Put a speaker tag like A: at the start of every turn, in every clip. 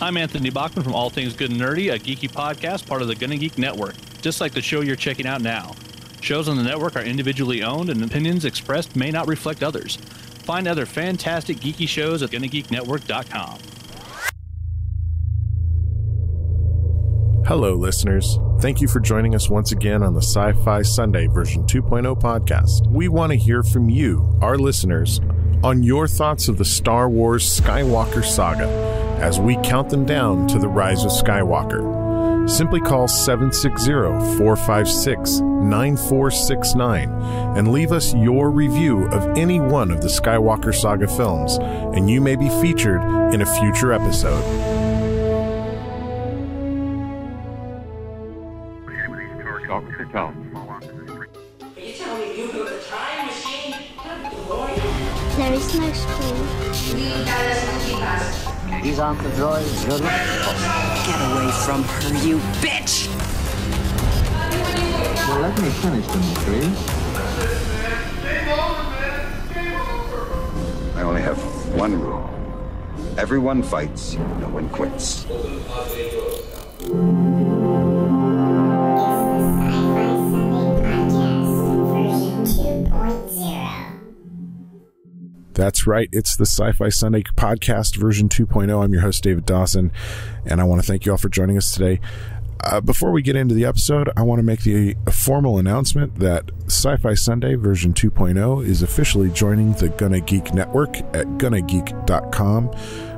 A: I'm Anthony Bachman from All Things Good and Nerdy, a geeky podcast part of the Gonna Geek Network, just like the show you're checking out now. Shows on the network are individually owned and opinions expressed may not reflect others. Find other fantastic geeky shows at GonnaGeekNetwork.com.
B: Hello, listeners. Thank you for joining us once again on the Sci-Fi Sundae version 2.0 podcast. We want to hear from you, our listeners, on your thoughts of the Star Wars Skywalker saga as we count them down to the rise of Skywalker. Simply call 760-456-9469 and leave us your review of any one of the Skywalker saga films, and you may be featured in a future episode.
C: Officer Tone.
D: Are you telling me you built a time machine?
E: There is no school.
F: These aren't the droids you're looking for.
G: Get away from her, you bitch!
C: Well, let me finish them, please.
H: I only have one rule. Everyone fights, no one quits.
B: That's right. It's the Sci-Fi Sundae podcast version 2.0. I'm your host, David Dawson, and I want to thank you all for joining us today. Before we get into the episode, I want to make a formal announcement that Sci-Fi Sundae version 2.0 is officially joining the Gonna Geek Network at GonnaGeek.com.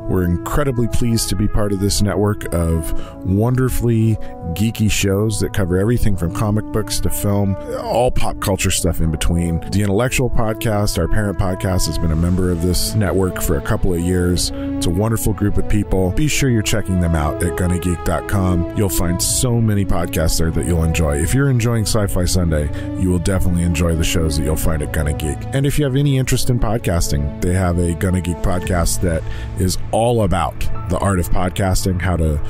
B: We're incredibly pleased to be part of this network of wonderfully geeky shows that cover everything from comic books to film, all pop culture stuff in between. The Intellectual Podcast, our parent podcast, has been a member of this network for a couple of years. It's a wonderful group of people. Be sure you're checking them out at GonnaGeek.com. You'll find so many podcasts there that you'll enjoy. If you're enjoying Sci-Fi Sundae, you will definitely enjoy the shows that you'll find at Gonna Geek. And if you have any interest in podcasting, they have a Gonna Geek podcast that is all about the art of podcasting, how to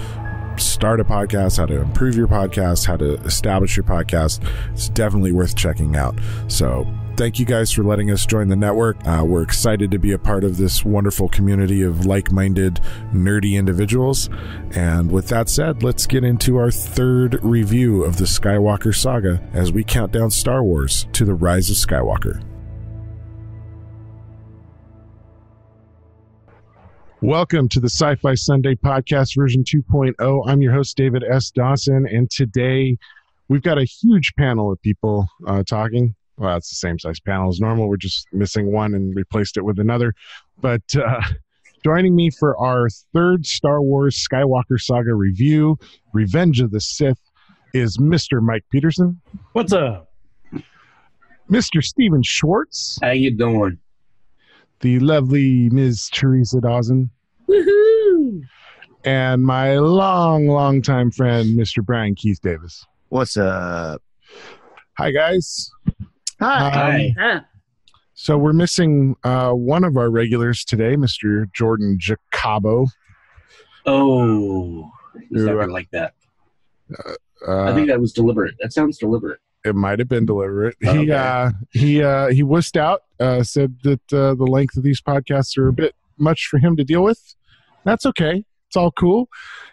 B: start a podcast, how to improve your podcast, how to establish your podcast. It's definitely worth checking out. So thank you guys for letting us join the network. We're excited to be a part of this wonderful community of like-minded, nerdy individuals. And with that said, let's get into our third review of the Skywalker saga as we count down Star Wars to the rise of Skywalker. Welcome to the Sci-Fi Sundae podcast version 2.0. I'm your host, David S. Dawson, and today we've got a huge panel of people talking. Well, it's the same size panel as normal. We're just missing one and replaced it with another. But joining me for our third Star Wars Skywalker saga review, Revenge of the Sith, is Mr. Mike Peterson.
I: What's up?
B: Mr. Steven Schwartz.
I: How you doing?
B: The lovely Ms. Teresa Dawson.
I: Woohoo!
B: And my long time friend, Mr. Brian Keith Davis.
J: What's up?
B: Hi, guys.
I: Hi.
B: So we're missing one of our regulars today, Mr. Jordan Jacobo.
I: Oh, it's never like that. I think that was deliberate. That sounds deliberate.
B: It might have been deliberate.
I: Okay.
B: He wussed out, said that the length of these podcasts are a bit much for him to deal with. That's okay. It's all cool.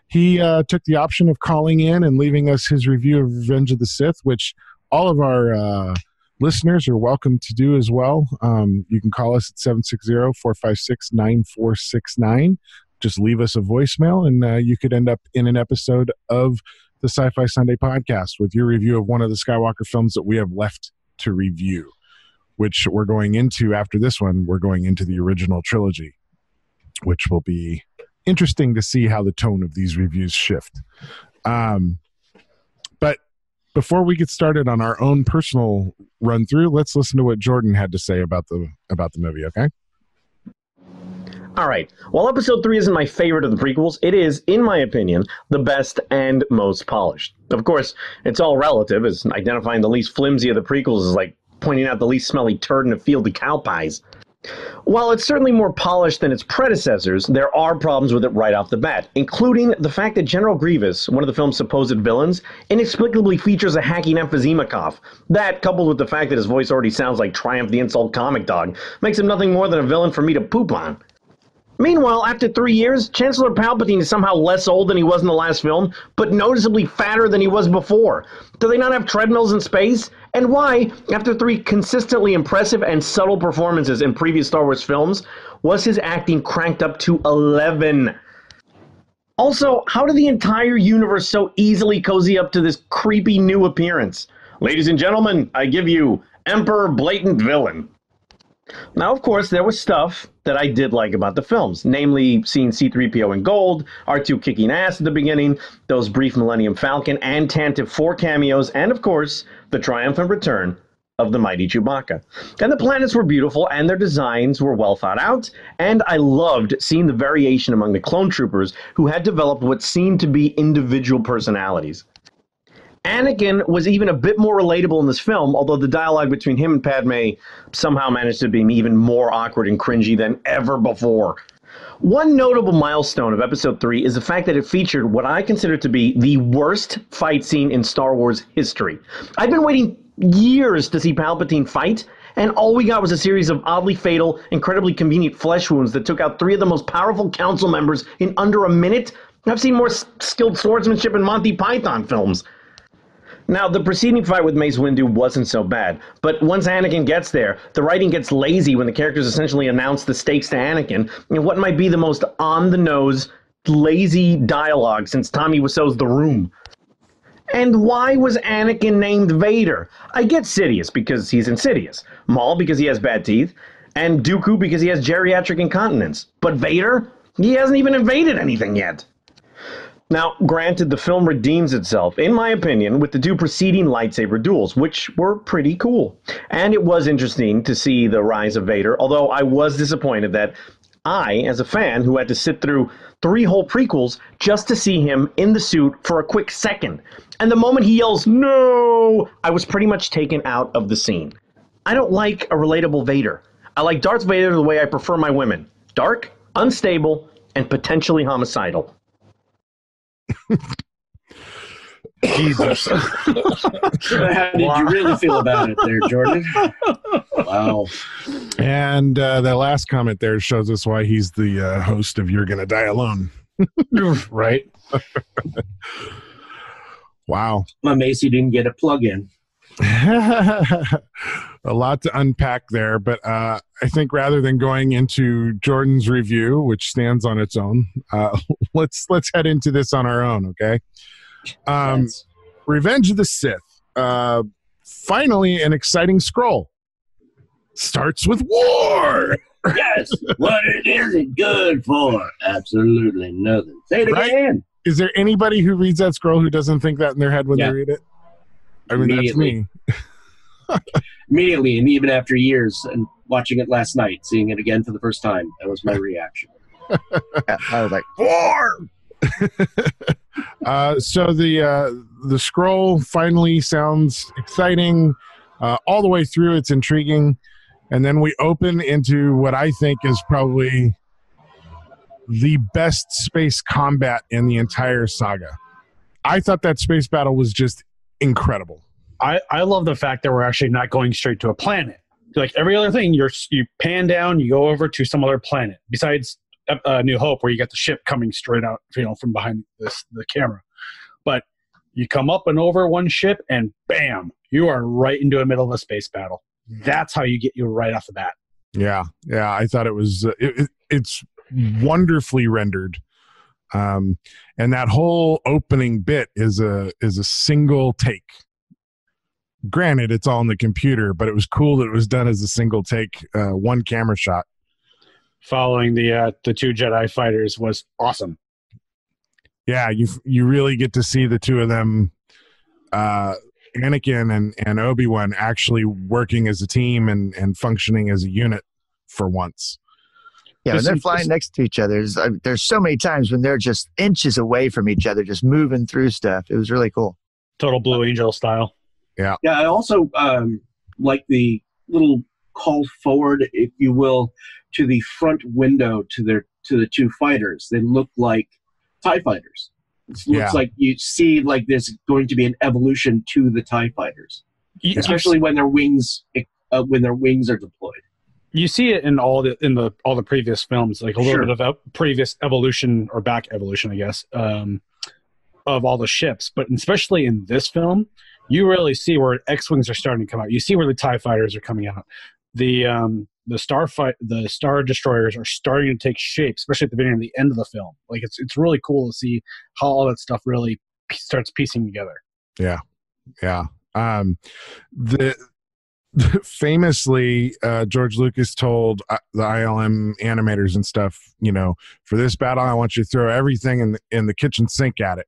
B: He took the option of calling in and leaving us his review of Revenge of the Sith, which all of our listeners are welcome to do as well. You can call us at 760-456-9469. Just leave us a voicemail, and you could end up in an episode of the Sci-Fi Sundae podcast with your review of one of the Skywalker films that we have left to review, which we're going into after this one. We're going into the original trilogy, which will be interesting to see how the tone of these reviews shift. But before we get started on our own personal run through, let's listen to what Jordan had to say about the movie, okay?
K: All right. While Episode 3 isn't my favorite of the prequels, it is, in my opinion, the best and most polished. Of course, it's all relative, as identifying the least flimsy of the prequels is like pointing out the least smelly turd in a field of cow pies. While it's certainly more polished than its predecessors, there are problems with it right off the bat, including the fact that General Grievous, one of the film's supposed villains, inexplicably features a hacking emphysema cough. That, coupled with the fact that his voice already sounds like Triumph the Insult Comic Dog, makes him nothing more than a villain for me to poop on. Meanwhile, after 3 years, Chancellor Palpatine is somehow less old than he was in the last film, but noticeably fatter than he was before. Do they not have treadmills in space? And why, after 3 consistently impressive and subtle performances in previous Star Wars films, was his acting cranked up to 11? Also, how did the entire universe so easily cozy up to this creepy new appearance? Ladies and gentlemen, I give you Emperor Blatant Villain. Now, of course, there was stuff that I did like about the films, namely seeing C-3PO in gold, R2 kicking ass at the beginning, those brief Millennium Falcon and Tantive 4 cameos, and, of course, the triumphant return of the mighty Chewbacca. And the planets were beautiful, and their designs were well thought out, and I loved seeing the variation among the clone troopers who had developed what seemed to be individual personalities. Anakin was even a bit more relatable in this film, although the dialogue between him and Padme somehow managed to be even more awkward and cringy than ever before. One notable milestone of Episode 3 is the fact that it featured what I consider to be the worst fight scene in Star Wars history. I've been waiting years to see Palpatine fight, and all we got was a series of oddly fatal, incredibly convenient flesh wounds that took out 3 of the most powerful council members in under a minute. I've seen more skilled swordsmanship in Monty Python films. Now, the preceding fight with Mace Windu wasn't so bad, but once Anakin gets there, the writing gets lazy when the characters essentially announce the stakes to Anakin in what might be the most on-the-nose, lazy dialogue since Tommy Wiseau's The Room. And why was Anakin named Vader? I get Sidious because he's insidious, Maul because he has bad teeth, and Dooku because he has geriatric incontinence. But Vader? He hasn't even invaded anything yet. Now, granted, the film redeems itself, in my opinion, with the 2 preceding lightsaber duels, which were pretty cool. And it was interesting to see the rise of Vader, although I was disappointed that I, as a fan who had to sit through 3 whole prequels just to see him in the suit for a quick second. And the moment he yells, "No!" I was pretty much taken out of the scene. I don't like a relatable Vader. I like Darth Vader the way I prefer my women. Dark, unstable, and potentially homicidal.
I: Jesus. How did you really feel about it there, Jordan? Wow.
B: And that last comment there shows us why he's the host of You're Gonna Die Alone.
I: Right.
B: Wow.
I: My Macy didn't get a plug-in.
B: A lot to unpack there, but I think rather than going into Jordan's review, which stands on its own, let's head into this on our own, okay? Revenge of the Sith. Finally, an exciting scroll. Starts with war.
I: Yes. What is it good for? Absolutely nothing. Say it again.
B: Is there anybody who reads that scroll who doesn't think that in their head when they read it? I mean, that's me.
I: Immediately, and even after years, and watching it last night, seeing it again for the first time, that was my reaction.
J: I was like, war!
B: So the scroll finally sounds exciting. All the way through, it's intriguing. And then we open into what I think is probably the best space combat in the entire saga. I thought that space battle was just incredible.
L: I love the fact that we're actually not going straight to a planet. Like every other thing, you pan down, you go over to some other planet. Besides New Hope, where you got the ship coming straight out, from behind the camera. But you come up and over one ship, and bam, you are right into the middle of a space battle. That's how you get you right off the bat.
B: Yeah. I thought it was it's wonderfully rendered, and that whole opening bit is a single take. Granted, it's all in the computer, but it was cool that it was done as a single take, one camera shot.
L: Following the 2 Jedi fighters was awesome.
B: Yeah, you really get to see the 2 of them, Anakin and Obi-Wan, actually working as a team and functioning as a unit for once.
J: Yeah, when they're flying next to each other, there's so many times when they're just inches away from each other, just moving through stuff. It was really cool.
L: Total Blue Angel style.
B: Yeah.
I: Yeah, I also like the little call forward, if you will, to the front window to the 2 fighters. They look like TIE fighters. It looks like you see like there's going to be an evolution to the TIE fighters, especially when their wings are deployed.
L: You see it in all the previous films, like a little bit of previous evolution or back evolution, I guess, of all the ships. But especially in this film, you really see where X-wings are starting to come out. You see where the TIE fighters are coming out. The Star Destroyers are starting to take shape, especially at the beginning and the end of the film. Like it's really cool to see how all that stuff really starts piecing together.
B: Yeah. Famously, George Lucas told the ILM animators and stuff, for this battle, I want you to throw everything in the kitchen sink at it.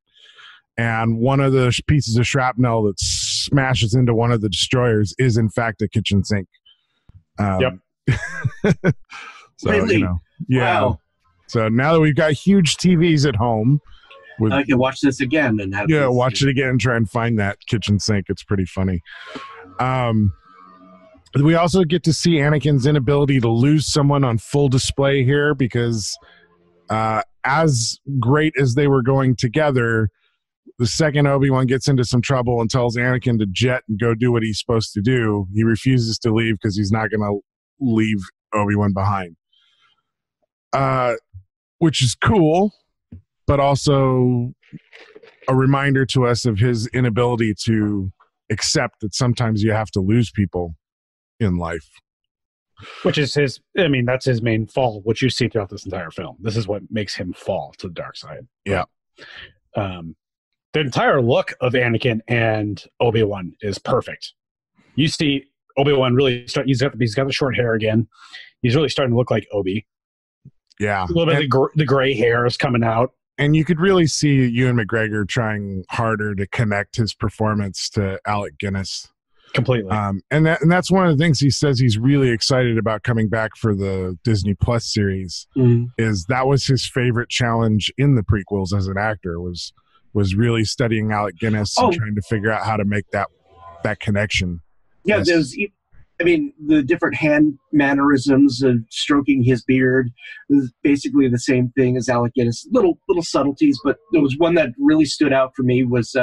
B: And one of the pieces of shrapnel that smashes into one of the destroyers is, in fact, a kitchen sink.
L: Yep.
B: So,
I: Really?
B: yeah.
I: Wow.
B: So now that we've got huge TVs at home,
I: I can watch this again and have
B: watch it again and try and find that kitchen sink. It's pretty funny. We also get to see Anakin's inability to lose someone on full display here, because as great as they were going together, the second Obi-Wan gets into some trouble and tells Anakin to jet and go do what he's supposed to do, he refuses to leave because he's not going to leave Obi-Wan behind. Which is cool, but also a reminder to us of his inability to accept that sometimes you have to lose people in life.
L: Which is that's his main fall, which you see throughout this entire film. This is what makes him fall to the dark side.
B: Yeah.
L: The entire look of Anakin and Obi-Wan is perfect. You see Obi-Wan really he's got the short hair again. He's really starting to look like Obi.
B: Yeah.
L: A little bit of the gray hair is coming out.
B: And you could really see Ewan McGregor trying harder to connect his performance to Alec Guinness.
L: Completely.
B: And that's one of the things he says he's really excited about coming back for the Disney Plus series, is that was his favorite challenge in the prequels as an actor, was really studying Alec Guinness and trying to figure out how to make that connection.
I: Yeah,
B: Yes.
I: there's the different hand mannerisms of stroking his beard is basically the same thing as Alec Guinness. Little subtleties, but there was one that really stood out for me was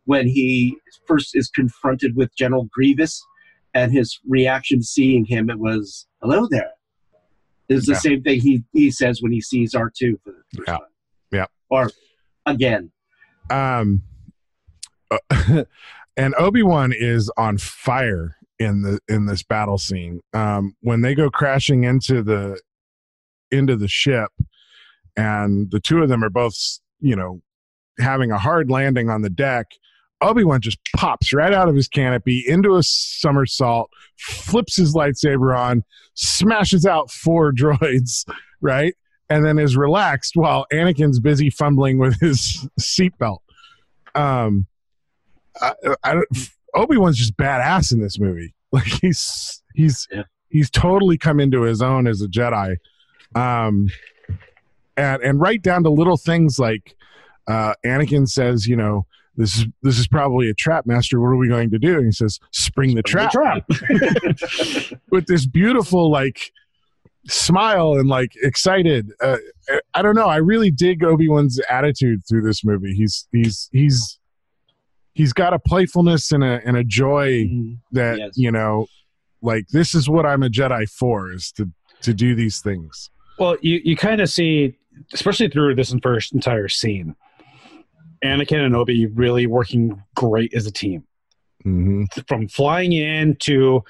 I: when he first is confronted with General Grievous, and his reaction to seeing him, it was, "Hello there." It's the same thing he says when he sees R2 for the first time.
B: Yeah.
I: Or again.
B: And Obi-Wan is on fire in this battle scene. When they go crashing into the ship, and the two of them are both, having a hard landing on the deck, Obi-Wan just pops right out of his canopy into a somersault, flips his lightsaber on, smashes out 4 droids, right? And then is relaxed while Anakin's busy fumbling with his seatbelt. Obi-Wan's just badass in this movie. Like he's totally come into his own as a Jedi. And right down to little things like Anakin says, this is probably a trap, Master. What are we going to do? And he says, spring the trap. With this beautiful smile and excited. I don't know. I really dig Obi-Wan's attitude through this movie. He's got a playfulness and a joy that this is what I'm a Jedi for, is to do these things.
L: Well, you kind of see, especially through this first entire scene, Anakin and Obi really working great as a team.
B: Mm-hmm. From
L: flying in to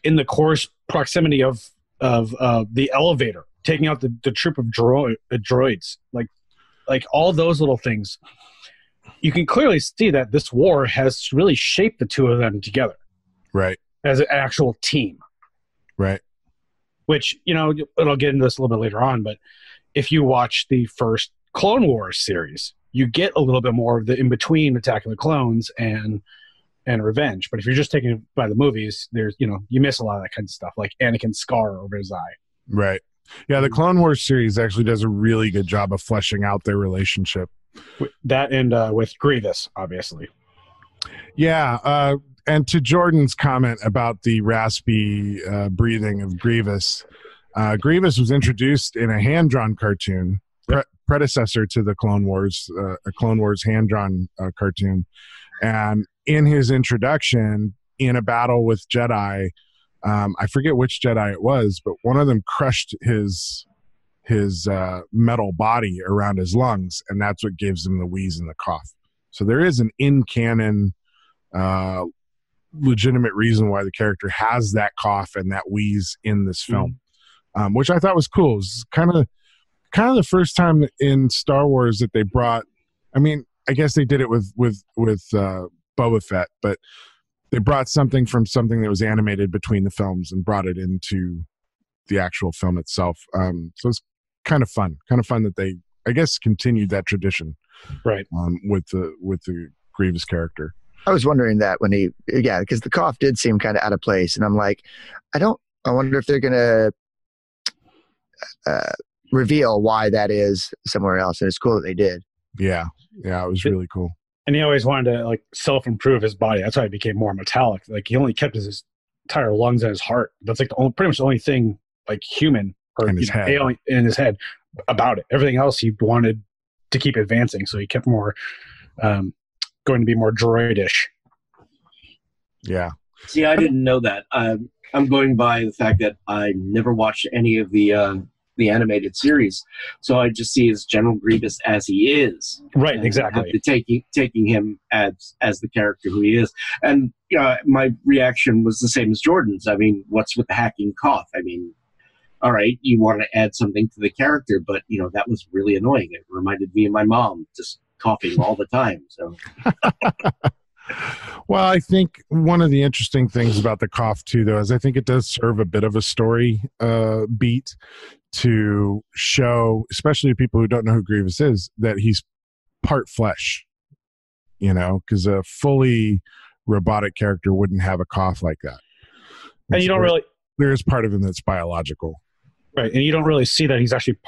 L: in the close proximity of the elevator, taking out the troop of droids, like all those little things. You can clearly see that this war has really shaped the two of them together,
B: right,
L: as an actual team,
B: right.
L: Which it'll get into this a little bit later on, but if you watch the first Clone Wars series, you get a little bit more of the in between Attack of the Clones and Revenge. But if you're just taking it by the movies, there's you miss a lot of that kind of stuff, like Anakin's scar over his eye.
B: Right. Yeah, the Clone Wars series actually does a really good job of fleshing out their relationship.
L: That and with Grievous, obviously.
B: Yeah, and to Jordan's comment about the raspy breathing of Grievous, Grievous was introduced in a hand-drawn cartoon, predecessor to the Clone Wars, a Clone Wars hand-drawn cartoon. And in his introduction, in a battle with Jedi, I forget which Jedi it was, but one of them crushed his metal body around his lungs, and that's what gives him the wheeze and the cough. So there is an in-canon legitimate reason why the character has that cough and that wheeze in this film, which I thought was cool. It was kind of the first time in Star Wars that they brought, I mean, I guess they did it with Boba Fett, but they brought something from something that was animated between the films and brought it into the actual film itself. So it's kind of fun that they, I guess, continued that tradition,
L: right?
B: With the Grievous character.
J: I was wondering that when because the cough did seem kind of out of place, and I'm like, I wonder if they're gonna reveal why that is somewhere else, and it's cool that they did.
B: Yeah, it was really cool.
L: And he always wanted to like self-improve his body. That's why he became more metallic. Like he only kept his entire lungs and his heart. That's like pretty much the only thing like human or
B: in his head.
L: Alien in his head about it. Everything else he wanted to keep advancing, so he kept more going to be more droidish.
B: Yeah.
I: See, I didn't know that. I'm going by the fact that I never watched any of the animated series, so I just see his General Grievous as he is.
L: Right, exactly.
I: Taking him as the character who he is, and my reaction was the same as Jordan's. I mean, what's with the hacking cough? I mean, all right, you want to add something to the character, but that was really annoying. It reminded me of my mom just coughing all the time. So.
B: Well, I think one of the interesting things about the cough too, though, is I think it does serve a bit of a story beat to show, especially people who don't know who Grievous is, that he's part flesh. Because a fully robotic character wouldn't have a cough like that.
L: And you don't really.
B: There is part of him that's biological,
L: right? And you don't really see that he's actually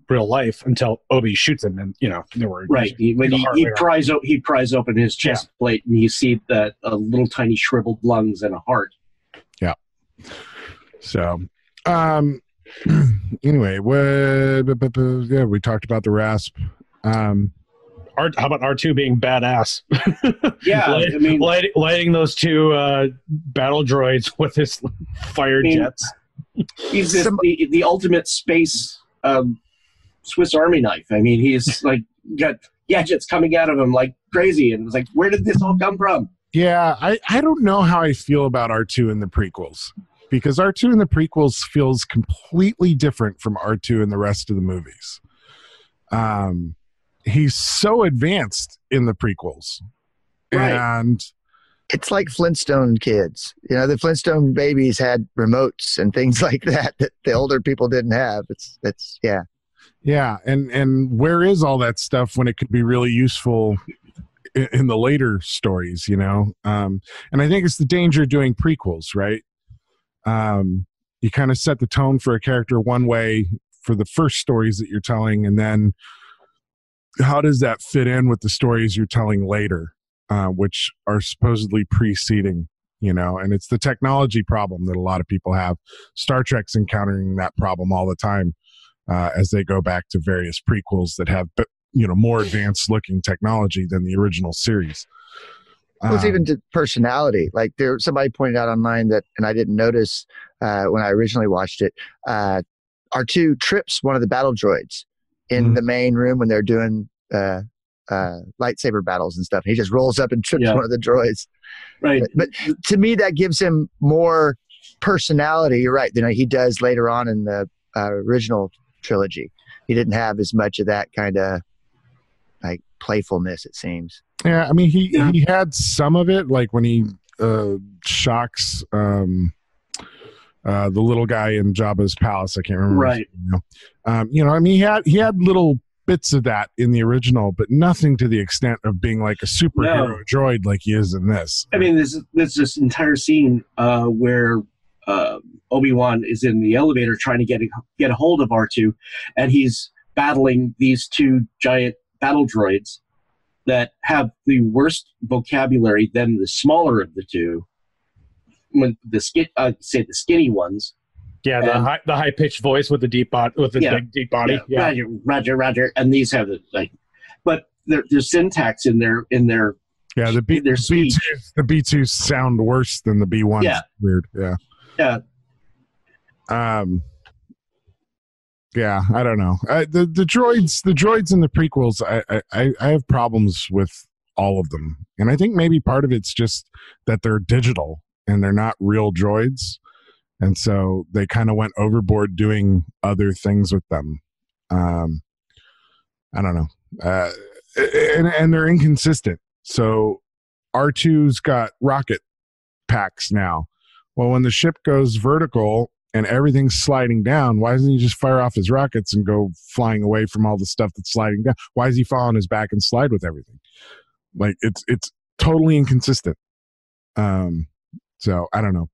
L: real life until Obi shoots him, and there were
I: right when he pries open his chest plate, and you see that little tiny shriveled lungs and a heart.
B: Yeah. So, anyway, we talked about the rasp.
L: How about R2 being badass?
I: Yeah,
L: I mean, lighting those two battle droids with his fire jets.
I: He's the ultimate space Swiss Army knife. I mean, he's like got gadgets coming out of him like crazy, and it's like, where did this all come from?
B: Yeah, I don't know how I feel about R2 in the prequels, because R2 in the prequels feels completely different from R2 in the rest of the movies. He's so advanced in the prequels,
J: right?
B: And
J: it's like Flintstone kids. The Flintstone babies had remotes and things like that the older people didn't have. It's yeah.
B: Yeah, and where is all that stuff when it could be really useful in the later stories, And I think it's the danger of doing prequels, right? You kind of set the tone for a character one way for the first stories that you're telling, and then how does that fit in with the stories you're telling later, which are supposedly preceding, And it's the technology problem that a lot of people have. Star Trek's encountering that problem all the time. As they go back to various prequels that have, more advanced looking technology than the original series.
J: Well, it's even to personality. Like somebody pointed out online that, and I didn't notice when I originally watched it, R2 trips one of the battle droids in the main room when they're doing lightsaber battles and stuff. He just rolls up and trips one of the droids.
I: Right.
J: But to me, that gives him more personality. You're right. He does later on in the original trilogy. He didn't have as much of that kind of like playfulness, it seems.
B: Yeah, I mean, he had some of it, like when he shocks the little guy in Jabba's palace. I can't remember.
I: Right.
B: I mean, he had little bits of that in the original, but nothing to the extent of being like a superhero droid like he is in this.
I: I mean, there's this entire scene where Obi-Wan is in the elevator trying to get a hold of R2, and he's battling these two giant battle droids that have the worst vocabulary than the smaller of the two. When the skinny ones.
L: Yeah, the high pitched voice with the deep body, big deep body.
I: Yeah. Roger. And these have but their syntax in their
B: Yeah, the B2s sound worse than the B1s.
I: Yeah.
B: Weird. Yeah.
I: Yeah.
B: Yeah, I don't know. The droids in the prequels, I have problems with all of them, and I think maybe part of it's just that they're digital and they're not real droids, and so they kind of went overboard doing other things with them. I don't know, and they're inconsistent. So R2's got rocket packs now. Well, when the ship goes vertical and everything's sliding down, why doesn't he just fire off his rockets and go flying away from all the stuff that's sliding down? Why does he fall on his back and slide with everything? Like, it's totally inconsistent. So I don't know.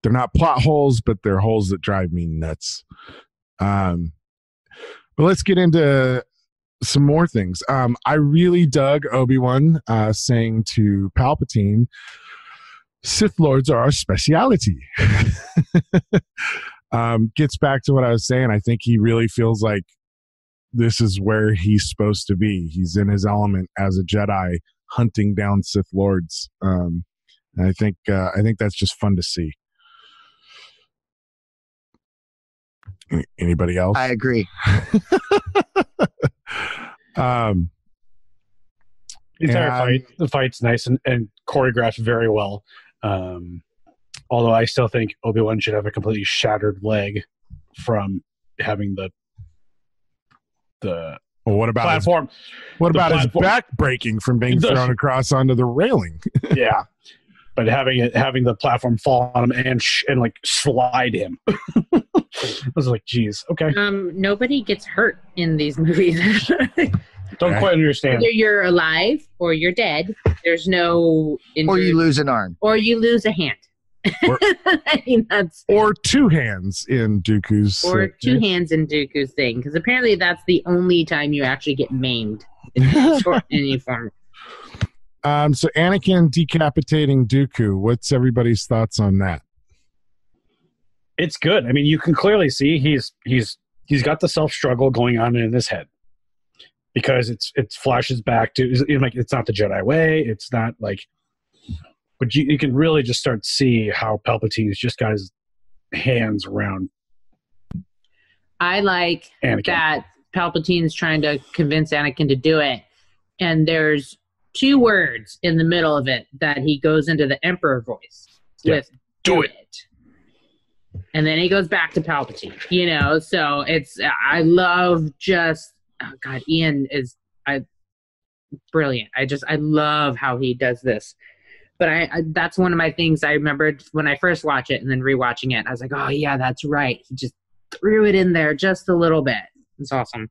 B: They're not plot holes, but they're holes that drive me nuts. But let's get into some more things. I really dug Obi-Wan saying to Palpatine, Sith Lords are our speciality. Gets back to what I was saying. I think he really feels like this is where he's supposed to be. He's in his element as a Jedi, hunting down Sith Lords. And I think that's just fun to see. Anybody else?
J: I agree.
L: The fight's nice and choreographed very well. Although I still think Obi-Wan should have a completely shattered leg from having the
B: what about
L: platform.
B: What about his back breaking from being thrown across onto the railing?
L: Yeah, but having the platform fall on him and like slide him. I was like, geez, okay.
M: Nobody gets hurt in these movies.
L: Don't quite understand.
M: Either you're alive or you're dead. There's no injury.
J: Or you lose an arm.
M: Or you lose a hand. I mean, that's
B: or two hands in Dooku's.
M: Or two hands in Dooku's thing, because apparently that's the only time you actually get maimed in any form.
B: So Anakin decapitating Dooku. What's everybody's thoughts on that?
L: It's good. I mean, you can clearly see he's got the self struggle going on in his head, because it flashes back to, like, it's not the Jedi way. It's not like. But you can really just start to see how Palpatine's just got his hands around.
M: I like
L: Anakin.
M: That Palpatine's trying to convince Anakin to do it. And there's 2 words in the middle of it that he goes into the Emperor voice with, do it. And then he goes back to Palpatine, so I love just, oh God, Ian is brilliant. I love how he does this. But that's one of my things I remembered when I first watched it and then rewatching it. I was like, oh, yeah, that's right. He just threw it in there just a little bit. It's awesome.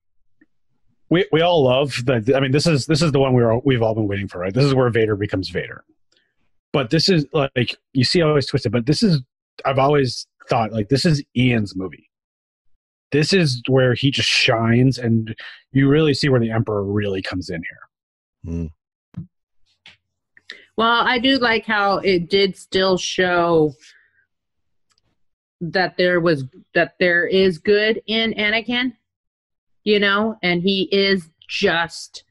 L: We all love that. I mean, this is the one we've all been waiting for, right? This is where Vader becomes Vader. But this is, like, you see how it's twisted. But I've always thought, like, this is Ian's movie. This is where he just shines, and you really see where the Emperor really comes in here.
B: Mm.
M: Well, I do like how it did still show that there is good in Anakin, and he is just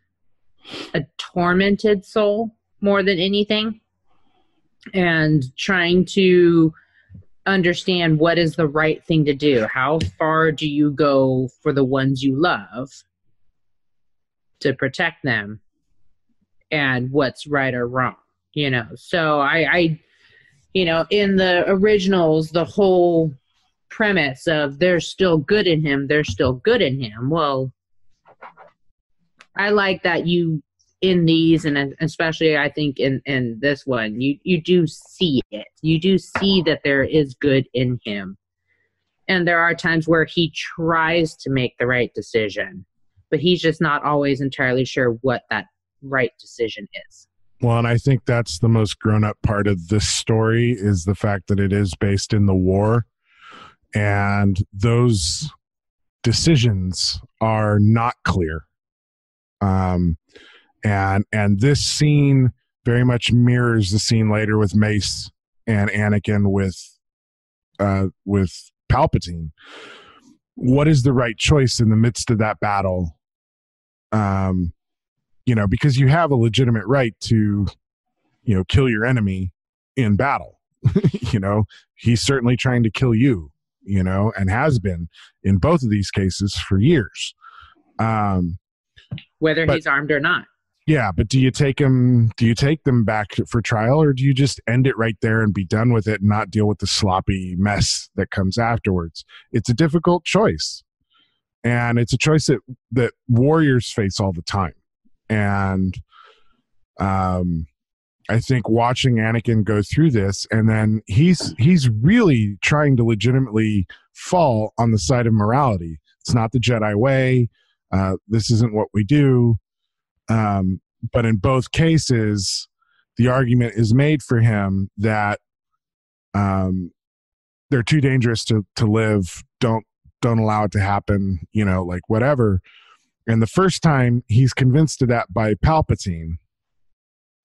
M: a tormented soul more than anything, and trying to understand what is the right thing to do. How far do you go for the ones you love to protect them, and what's right or wrong? So I in the originals, the whole premise of there's still good in him. Well, I like that you, in these, and especially I think in this one, you do see it. You do see that there is good in him. And there are times where he tries to make the right decision, but he's just not always entirely sure what that right decision is.
B: Well, and I think that's the most grown-up part of this story, is the fact that it is based in the war, and those decisions are not clear. And this scene very much mirrors the scene later with Mace and Anakin with Palpatine. What is the right choice in the midst of that battle? Because you have a legitimate right to kill your enemy in battle. He's certainly trying to kill you, and has been in both of these cases for years.
M: Whether he's armed or not.
B: Yeah, but do you take them back for trial, or do you just end it right there and be done with it and not deal with the sloppy mess that comes afterwards? It's a difficult choice. And it's a choice that warriors face all the time. And I think watching Anakin go through this, and then he's really trying to legitimately fall on the side of morality. It's not the Jedi way. This isn't what we do. But in both cases, the argument is made for him that they're too dangerous to live. Don't allow it to happen, whatever. And the first time he's convinced of that by Palpatine.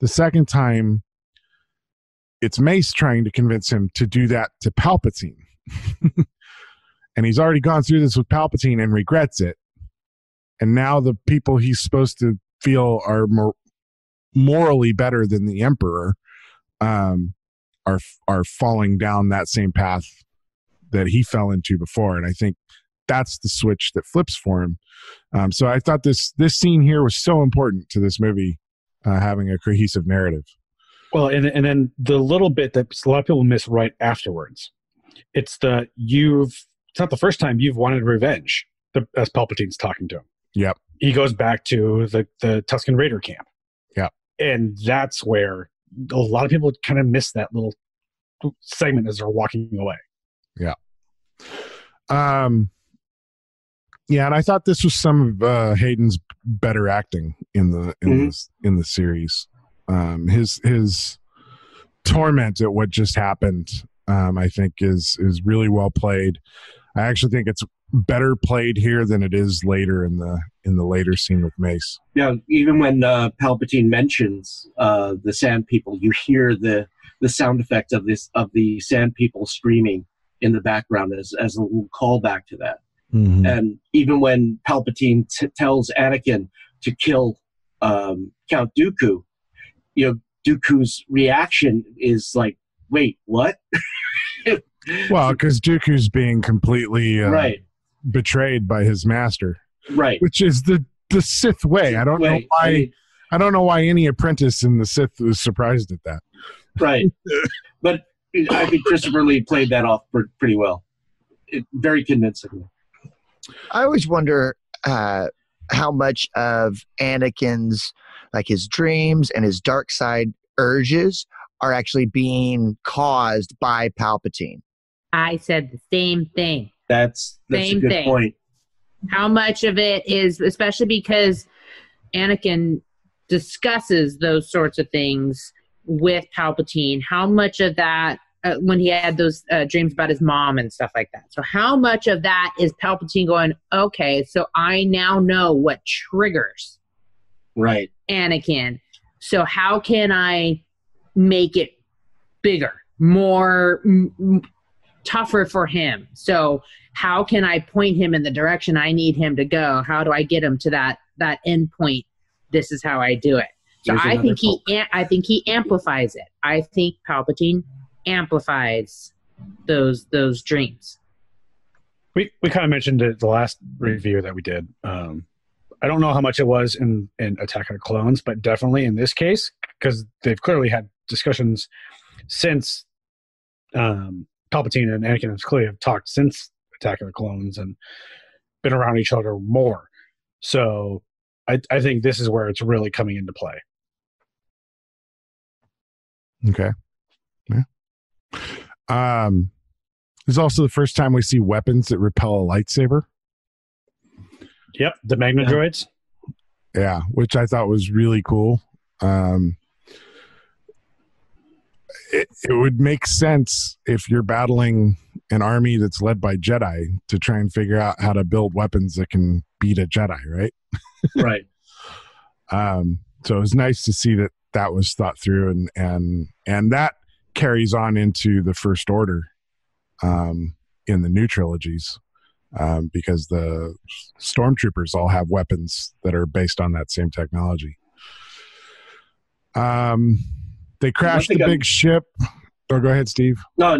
B: The second time it's Mace trying to convince him to do that to Palpatine. And he's already gone through this with Palpatine and regrets it. And now the people he's supposed to feel are morally better than the Emperor are falling down that same path that he fell into before. And I think that's the switch that flips for him. So I thought this scene here was so important to this movie, having a cohesive narrative.
L: Well, and then the little bit that a lot of people miss right afterwards. It's not the first time you've wanted revenge, as Palpatine's talking to him.
B: Yep.
L: He goes back to the Tusken Raider camp.
B: Yep. And
L: that's where a lot of people kind of miss that little segment as they're walking away.
B: Yeah. Yeah, and I thought this was some of Hayden's better acting in the series. His torment at what just happened, I think, is really well played. I actually think it's better played here than it is later in the later scene with Mace.
I: Yeah, even when Palpatine mentions the Sand People, you hear the sound effect of the Sand People screaming in the background as a little callback to that.
B: Mm-hmm.
I: And even when Palpatine tells Anakin to kill Count Dooku, Dooku's reaction is like, "Wait, what?"
B: Well, because Dooku's being completely
I: right.
B: betrayed by his master,
I: right?
B: Which is the Sith way. I don't know why. I don't know why any apprentice in the Sith was surprised at that.
I: Right, but I think Christopher Lee played that off pretty well, very convincingly.
J: I always wonder how much of Anakin's, like his dreams and his dark side urges, are actually being caused by Palpatine.
M: I said the same thing.
I: That's a good point.
M: How much of it is, especially because Anakin discusses those sorts of things with Palpatine, how much of that, when he had those dreams about his mom and stuff like that. So how much of that is Palpatine going, okay, so I now know what triggers Anakin. So how can I make it bigger, more tougher for him? So how can I point him in the direction I need him to go? How do I get him to that end point? This is how I do it. So I think he amplifies it. I think Palpatine amplifies those dreams.
L: We kind of mentioned it the last review that we did. I don't know how much it was in Attack of the Clones, but definitely in this case, because they've clearly had discussions since Palpatine and Anakin and clearly have talked since Attack of the Clones and been around each other more. So I think this is where it's really coming into play.
B: Okay. Yeah. This is also the first time we see weapons that repel a lightsaber.
L: Yep, the Magna droids.
B: Yeah, which I thought was really cool. It would make sense if you're battling an army that's led by Jedi to try and figure out how to build weapons that can beat a Jedi, right?
I: Right.
B: So it was nice to see that was thought through, and that carries on into the First Order in the new trilogies, because the stormtroopers all have weapons that are based on that same technology. They crash the big ship. Oh, go ahead, Steve.
I: No.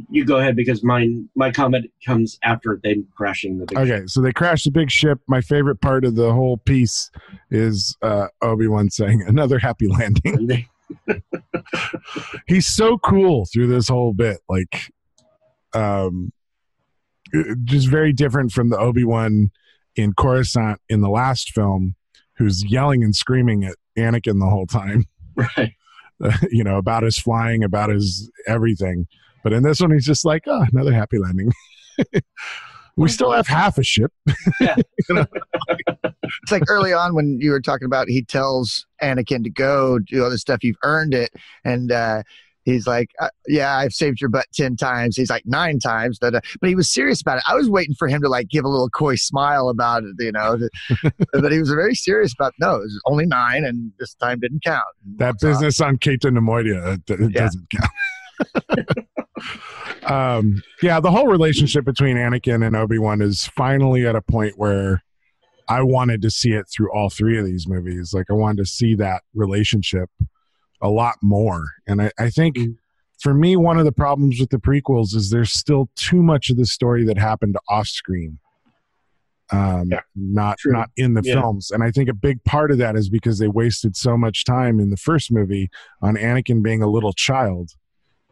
I: You go ahead, because my comment comes after them crashing the big ship.
B: Okay, so they crash the big ship. My favorite part of the whole piece is Obi-Wan saying, "Another happy landing." He's so cool through this whole bit. Like, just very different from the Obi-Wan in Coruscant in the last film, who's yelling and screaming at Anakin the whole time.
I: Right.
B: About his flying, about his everything. But in this one, he's just like, "Oh, another happy landing." We still have half a ship.
I: Yeah.
J: It's like early on when you were talking about, he tells Anakin to go do all this stuff. You've earned it. And he's like, yeah, I've saved your butt 10 times. He's like 9 times. But he was serious about it. I was waiting for him to like give a little coy smile about it, but he was very serious about, no, it was only 9 and this time didn't count.
B: That business on Kata Nemoidia, it doesn't count. The whole relationship between Anakin and Obi-Wan is finally at a point where I wanted to see it through all 3 of these movies. Like, I wanted to see that relationship a lot more. And I think for me, one of the problems with the prequels is there's still too much of the story that happened off screen. Not in the films. And I think a big part of that is because they wasted so much time in the first movie on Anakin being a little child.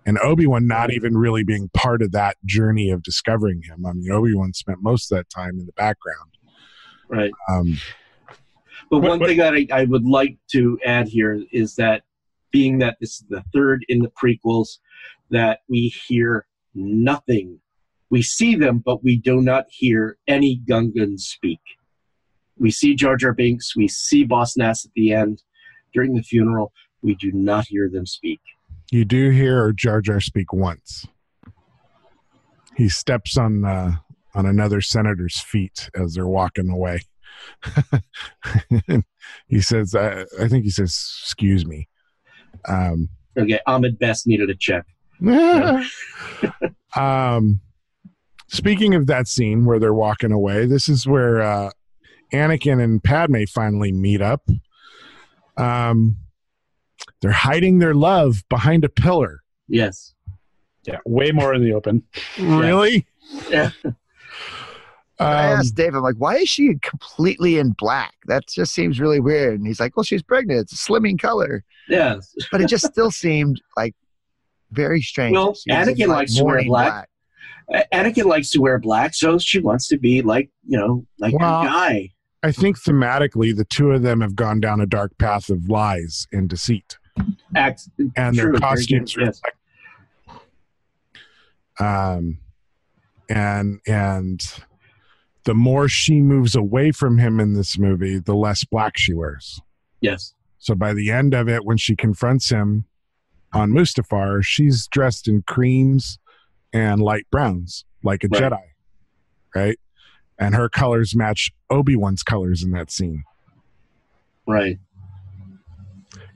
B: And Obi-Wan not even really being part of that journey of discovering him. I mean, Obi-Wan spent most of that time in the background.
I: Right. But one thing that I would like to add here is that, being that this is the 3rd in the prequels, that we hear nothing. We see them, but we do not hear any Gungans speak. We see Jar Jar Binks. We see Boss Nass at the end during the funeral. We do not hear them speak.
B: You do hear Jar Jar speak once. He steps on another senator's feet as they're walking away. He says, I think he says, "Excuse me."
I: Okay, Ahmed Best needed a check.
B: Speaking of that scene where they're walking away, this is where Anakin and Padme finally meet up. They're hiding their love behind a pillar.
I: Yes.
L: Yeah, way more in the open.
B: Really?
I: Yeah.
J: I asked Dave, I'm like, why is she completely in black? That just seems really weird. And he's like, well, she's pregnant. It's a slimming color.
I: Yes.
J: But it just still seemed like very strange.
I: Well, Anakin likes to wear black. Anakin likes to wear black, so she wants to be like, a guy.
B: I think thematically, the 2 of them have gone down a dark path of lies and deceit. And their costumes reflect. And the more she moves away from him in this movie, the less black she wears.
I: Yes.
B: So by the end of it, when she confronts him on Mustafar, she's dressed in creams and light browns, like a Jedi, right? And her colors match Obi-Wan's colors in that scene.
I: Right.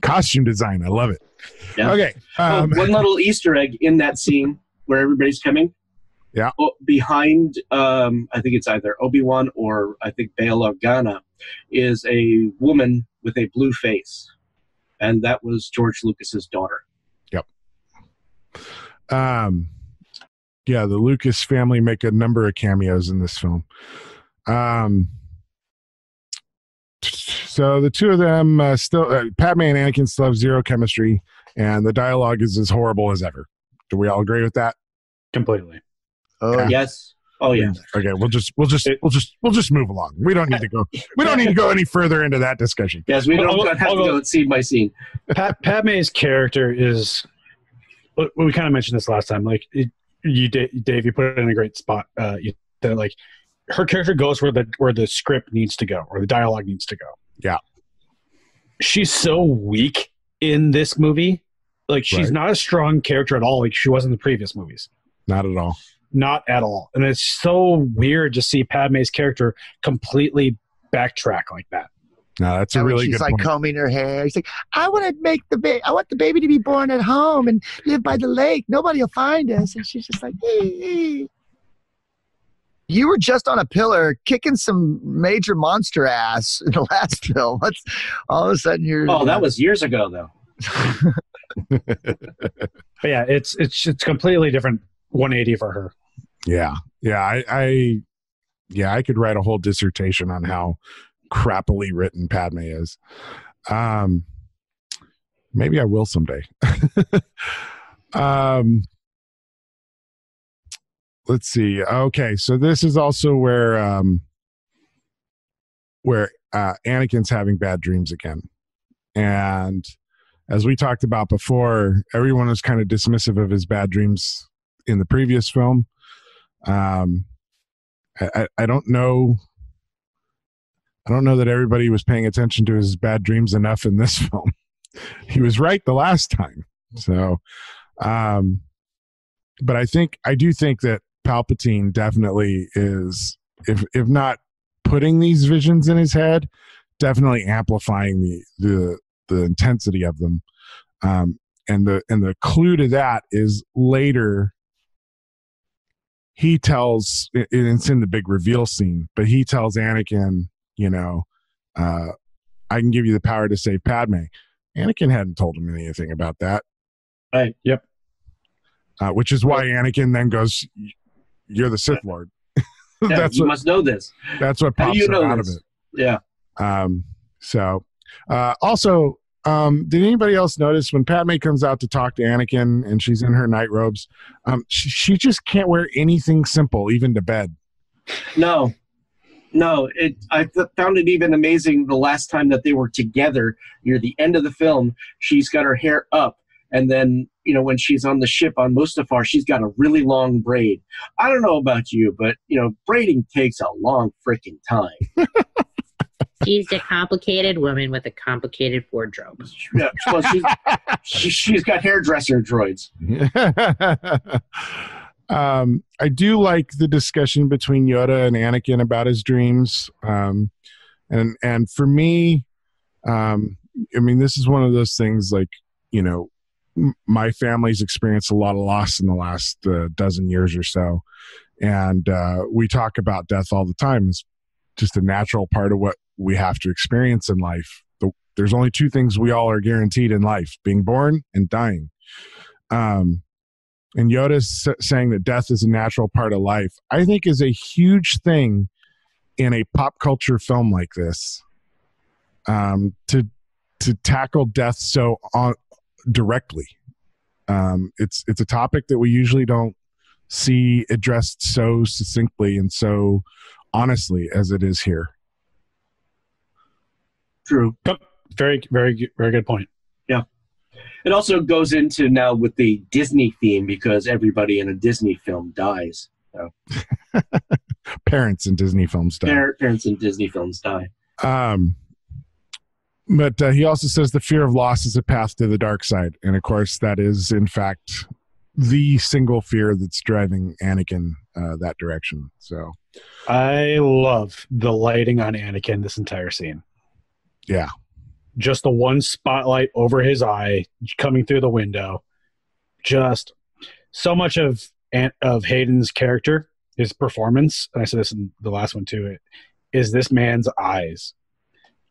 B: Costume design, I love it.
I: Yeah.
B: Okay.
I: One little Easter egg in that scene where everybody's coming.
B: Yeah.
I: Behind, I think it's either Obi-Wan or I think Bail Organa, is a woman with a blue face. And that was George Lucas's daughter.
B: Yep. Yeah, the Lucas family make a number of cameos in this film. So the 2 of them Padme and Anakin still have 0 chemistry, and the dialogue is as horrible as ever. Do we all agree with that?
L: Completely.
I: Oh, yeah. Yes. Oh, yeah.
B: Okay, we'll just move along. We don't need to go. We don't need to go any further into that discussion.
I: Yes, we don't have to go scene by scene.
L: Padme's character is. We kind of mentioned this last time. Like Dave, you put it in a great spot. That like her character goes where the script needs to go, or the dialogue needs to go.
B: Yeah.
L: She's so weak in this movie. Like she's not a strong character at all. Like she was in the previous movies.
B: Not at all.
L: Not at all. And it's so weird to see Padme's character completely backtrack like that.
B: No, that's a really good point.
J: She's like combing her hair. She's like, I want the baby to be born at home and live by the lake. Nobody will find us. And she's just like, hey. You were just on a pillar kicking some major monster ass in the last film. All of a sudden you're...
I: Oh, that was years ago, though.
L: But yeah, it's completely different 180 for her.
B: Yeah. I could write a whole dissertation on how crappily written Padme is. Maybe I will someday. Let's see. Okay, so this is also where Anakin's having bad dreams again. And as we talked about before, everyone was kind of dismissive of his bad dreams in the previous film. I don't know. I don't know that everybody was paying attention to his bad dreams enough in this film. He was right the last time. So, but I do think that Palpatine definitely is, if not putting these visions in his head, definitely amplifying the intensity of them. And the clue to that is later he tells, it's in the big reveal scene, but he tells Anakin, I can give you the power to save Padme. Anakin hadn't told him anything about that.
I: Right.
L: Yep.
B: Which is why Anakin then goes, "You're the Sith Lord."
I: Yeah, you must know this.
B: That's what pops out of it.
I: Yeah.
B: Also, did anybody else notice when Padme comes out to talk to Anakin and she's in her night robes, she just can't wear anything simple, even to bed.
I: No. I found it even amazing the last time that they were together near the end of the film. She's got her hair up, and then when she's on the ship on Mustafar, she's got a really long braid. I don't know about you, but braiding takes a long freaking time.
M: She's a complicated woman with a complicated wardrobe.
I: Yeah, well, she's got hairdresser droids.
B: I do like the discussion between Yoda and Anakin about his dreams. And for me, this is one of those things like, my family's experienced a lot of loss in the last dozen years or so. And we talk about death all the time. It's just a natural part of what we have to experience in life. There's only two things we all are guaranteed in life: being born and dying. And Yoda's saying that death is a natural part of life, I think is a huge thing in a pop culture film like this, to tackle death so directly. It's a topic that we usually don't see addressed so succinctly and so honestly as it is here.
I: True.
L: Yep. Very, very, very good point.
I: Yeah. It also goes into now with the Disney theme because everybody in a Disney film dies. So.
B: Parents in Disney films die.
I: Parents in Disney films die.
B: But he also says the fear of loss is a path to the dark side. And, of course, that is, in fact, the single fear that's driving Anakin that direction. So
L: I love the lighting on Anakin this entire scene.
B: Yeah.
L: Just the one spotlight over his eye coming through the window. Just so much of Hayden's character, his performance, and I said this in the last one too, is this man's eyes.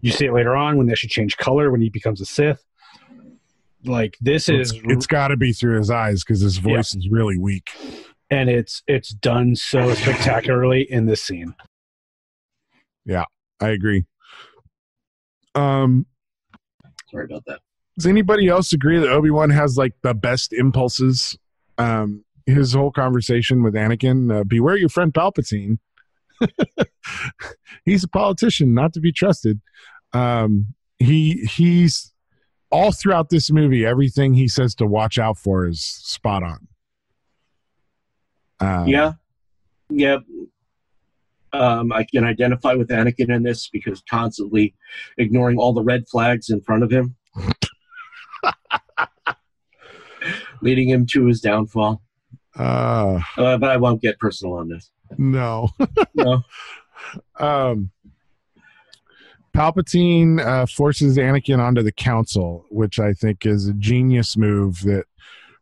L: You see it later on when they actually change color when he becomes a Sith. Like
B: it's got to be through his eyes because his voice is really weak,
L: and it's done so spectacularly in this scene.
B: Yeah, I agree.
I: Sorry about that.
B: Does anybody else agree that Obi-Wan has like the best impulses? His whole conversation with Anakin, beware your friend Palpatine. He's a politician, not to be trusted. He's all throughout this movie, everything he says to watch out for is spot on.
I: Yeah. I can identify with Anakin in this because constantly ignoring all the red flags in front of him, leading him to his downfall. But I won't get personal on this.
B: No.
I: No.
B: Palpatine forces Anakin onto the council, which I think is a genius move that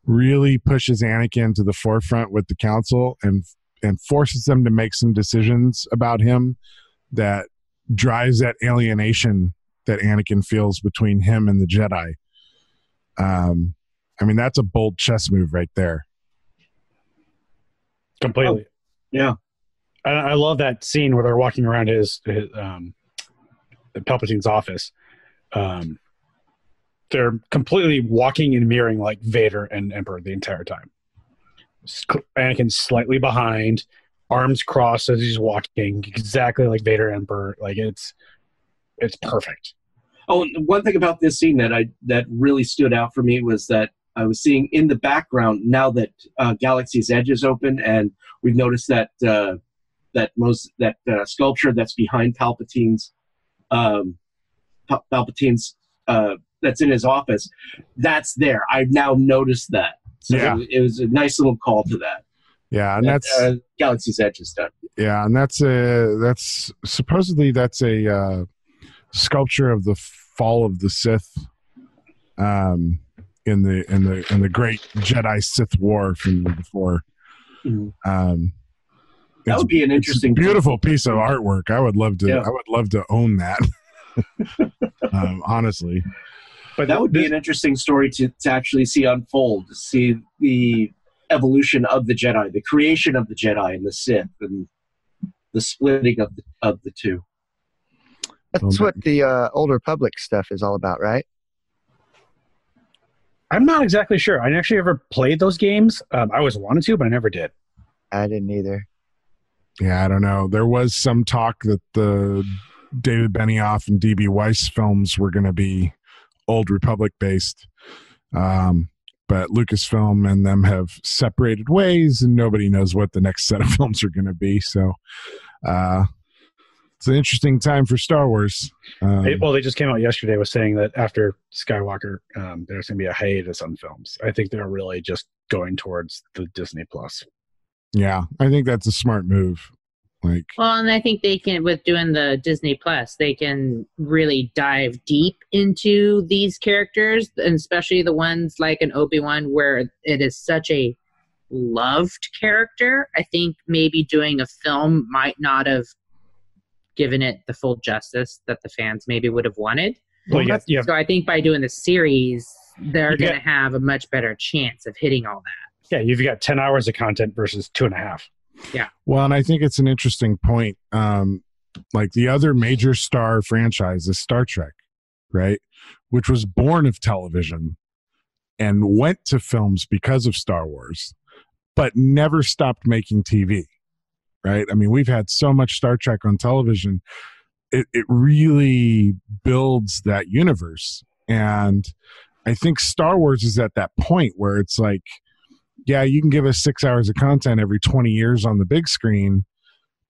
B: really pushes Anakin to the forefront with the council and forces them to make some decisions about him that drives that alienation that Anakin feels between him and the Jedi. I mean, that's a bold chess move right there.
L: Completely.
I: Oh, yeah.
L: I love that scene where they're walking around his Palpatine's office. They're completely walking and mirroring like Vader and Emperor the entire time. Anakin's slightly behind, arms crossed as he's walking, exactly like Vader and Emperor. Like it's perfect.
I: Oh, and one thing about this scene that really stood out for me was that I was seeing in the background now that Galaxy's Edge is open, and we've noticed that sculpture that's behind Palpatine's that's in his office. That's there. I've now noticed that. So it was a nice little call to that.
B: Yeah, and that's
I: Galaxy's Edge is done.
B: Yeah, and that's supposedly that's a sculpture of the fall of the Sith. In the great Jedi Sith War from before.
I: That would be an interesting,
B: beautiful piece of artwork. I would love to. Yeah. I would love to own that. Honestly,
I: but that would be an interesting story to actually see unfold. To see the evolution of the Jedi, the creation of the Jedi and the Sith, and the splitting of the two.
J: That's what the Old Republic stuff is all about, right?
L: I'm not exactly sure. I actually ever played those games. I always wanted to, but I never did.
J: I didn't either.
B: Yeah, I don't know. There was some talk that the David Benioff and D.B. Weiss films were going to be Old Republic based. But Lucasfilm and them have separated ways, and nobody knows what the next set of films are going to be. So it's an interesting time for Star Wars.
L: They just came out yesterday with saying that after Skywalker, there's going to be a hiatus on films. I think they're really just going towards the Disney Plus.
B: Yeah, I think that's a smart move.
M: And I think they can, with doing the Disney Plus, they can really dive deep into these characters, and especially the ones like an Obi-Wan, where it is such a loved character. I think maybe doing a film might not have given it the full justice that the fans maybe would have wanted.
L: Well,
M: So I think by doing the series, they're going to have a much better chance of hitting all that.
L: Yeah, you've got 10 hours of content versus 2.5.
M: Yeah.
B: Well, and I think it's an interesting point. Like the other major star franchise is Star Trek, right? Which was born of television and went to films because of Star Wars, but never stopped making TV, right? I mean, we've had so much Star Trek on television. It really builds that universe. And I think Star Wars is at that point where it's like, yeah, you can give us 6 hours of content every 20 years on the big screen,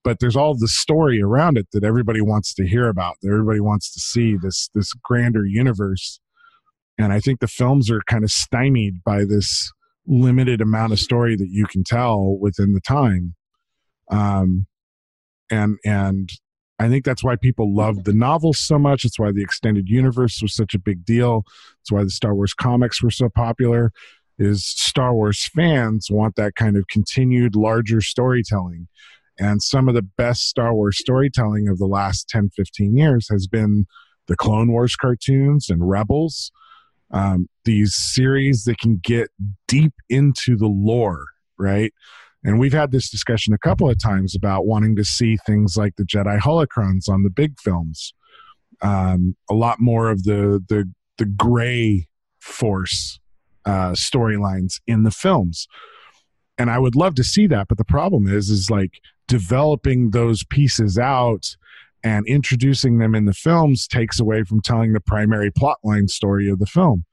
B: but there's all the story around it that everybody wants to hear about, that everybody wants to see, this grander universe. And I think the films are kind of stymied by this limited amount of story that you can tell within the time. And I think that's why people loved the novels so much. It's why the extended universe was such a big deal. It's why the Star Wars comics were so popular. Is Star Wars fans want that kind of continued larger storytelling. And some of the best Star Wars storytelling of the last 10, 15 years has been the Clone Wars cartoons and Rebels, these series that can get deep into the lore, right? And we've had this discussion a couple of times about wanting to see things like the Jedi holocrons on the big films, a lot more of the gray force storylines in the films. And I would love to see that, but the problem is like developing those pieces out and introducing them in the films takes away from telling the primary plotline story of the film.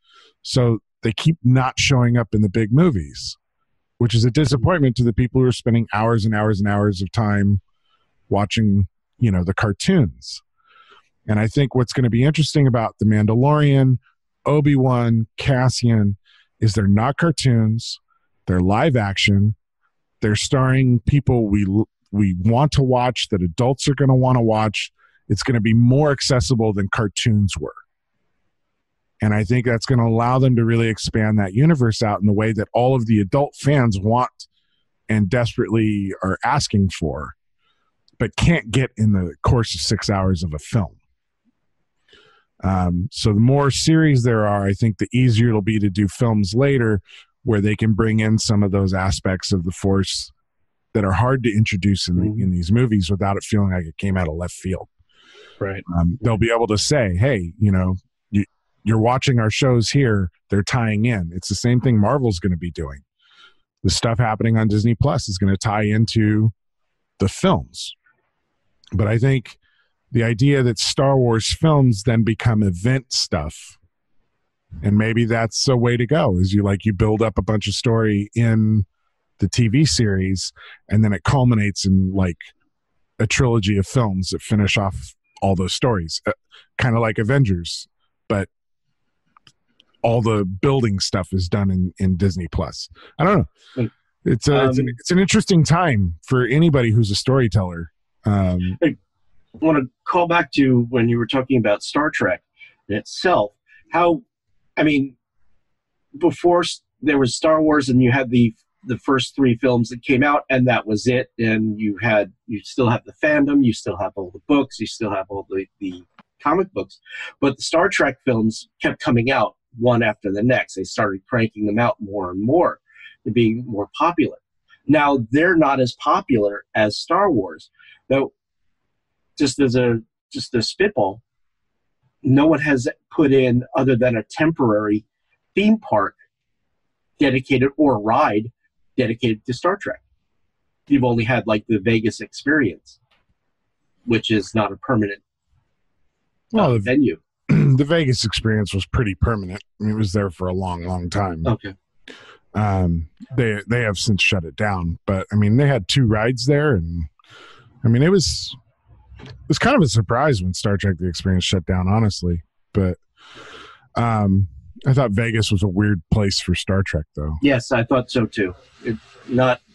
B: So they keep not showing up in the big movies, which is a disappointment to the people who are spending hours and hours and hours of time watching, the cartoons. And I think what's going to be interesting about The Mandalorian, Obi-Wan, Cassian, is they're not cartoons, they're live action, they're starring people we want to watch, that adults are going to want to watch. It's going to be more accessible than cartoons were. And I think that's going to allow them to really expand that universe out in the way that all of the adult fans want and desperately are asking for, but can't get in the course of 6 hours of a film. So the more series there are, I think the easier it'll be to do films later where they can bring in some of those aspects of the Force that are hard to introduce in these movies without it feeling like it came out of left field.
L: Right.
B: They'll be able to say, hey, you're watching our shows here. They're tying in. It's the same thing Marvel's going to be doing. The stuff happening on Disney Plus is going to tie into the films. But I think the idea that Star Wars films then become event stuff, and maybe that's a way to go, is you build up a bunch of story in the TV series, and then it culminates in like a trilogy of films that finish off all those stories, kind of like Avengers, but all the building stuff is done in Disney Plus. I don't know. It's an interesting time for anybody who's a storyteller.
I: I want to call back to when you were talking about Star Trek itself. Before there was Star Wars, and you had the first 3 films that came out, and that was it. And you still have the fandom, you still have all the books, you still have all the comic books. But the Star Trek films kept coming out one after the next. They started cranking them out more and more and being more popular. Now they're not as popular as Star Wars. Though, just as a spitball, no one has put in, other than a temporary theme park dedicated, or ride dedicated to Star Trek. You've only had like the Vegas experience, which is not a permanent venue.
B: The Vegas experience was pretty permanent. I mean, it was there for a long, long time.
I: Okay.
B: They have since shut it down, but I mean, they had 2 rides there, and I mean, it was kind of a surprise when Star Trek The Experience shut down, honestly. But I thought Vegas was a weird place for Star Trek, though.
I: Yes, I thought so too.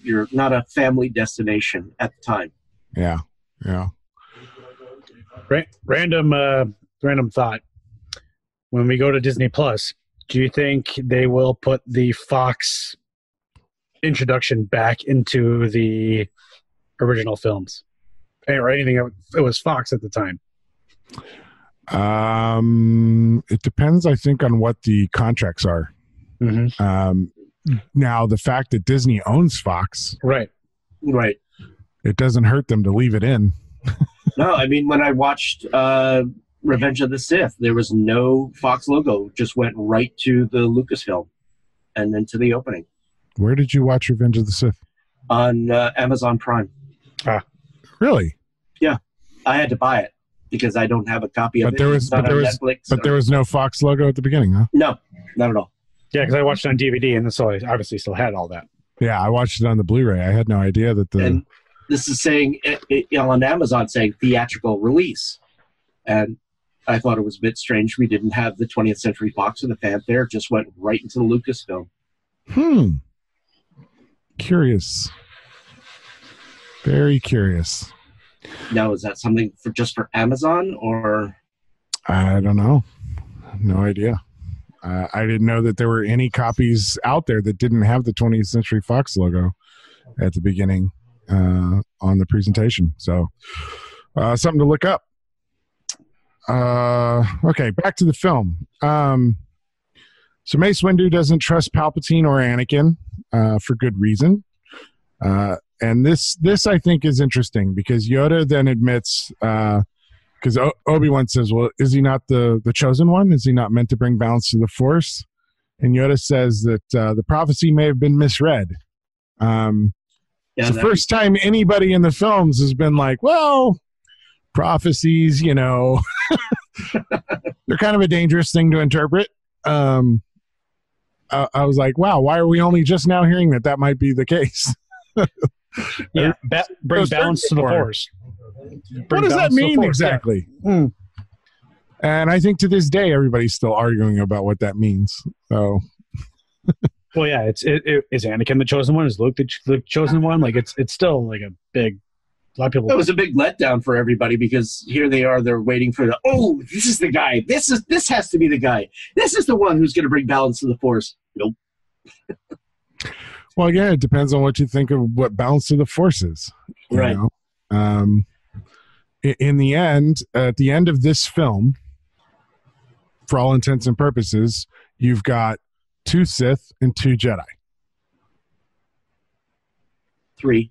I: You're not a family destination at the time.
B: Yeah.
L: Random thought. When we go to Disney Plus, do you think they will put the Fox introduction back into the original films, or anything that was Fox at the time?
B: It depends, I think, on what the contracts are. Now, the fact that Disney owns Fox,
L: right,
B: it doesn't hurt them to leave it in.
I: No, I mean, when I watched Revenge of the Sith, there was no Fox logo. Just went right to the Lucasfilm and then to the opening.
B: Where did you watch Revenge of the Sith?
I: On Amazon Prime.
B: Really?
I: Yeah, I had to buy it because I don't have a copy of it.
B: But there was no Fox logo at the beginning, huh?
I: No, not at all.
L: Yeah, because I watched it on DVD, and so I obviously still had all that.
B: Yeah, I watched it on the Blu-ray. I had no idea that
I: And this is saying on Amazon saying theatrical release, and I thought it was a bit strange we didn't have the 20th Century Fox or the fanfare. Just went right into the Lucasfilm.
B: Curious. Very curious.
I: Now, is that something just for Amazon, or?
B: I don't know. No idea. I didn't know that there were any copies out there that didn't have the 20th Century Fox logo at the beginning on the presentation. So something to look up. Okay, back to the film. So Mace Windu doesn't trust Palpatine or Anakin for good reason. And this I think is interesting because Yoda then admits, because Obi-Wan says, well, is he not the chosen one? Is he not meant to bring balance to the Force? And Yoda says that the prophecy may have been misread. It's the first time anybody in the films has been like, well, prophecies, they're kind of a dangerous thing to interpret. I was like, wow, why are we only just now hearing that might be the case?
L: Yeah, bring balance to the Force.
B: What does that mean exactly? Yeah. And I think to this day, everybody's still arguing about what that means. So,
L: well, yeah, is Anakin the chosen one? Is Luke the chosen one? Like, it's still like a lot of people.
I: It was a big letdown for everybody because here they are. They're waiting for this is the guy. This has to be the guy. This is the one who's going to bring balance to the Force. Nope.
B: Well, again, it depends on what you think of what balance to the Force is.
I: Right.
B: In the end, at the end of this film, for all intents and purposes, you've got 2 Sith and 2 Jedi.
I: 3.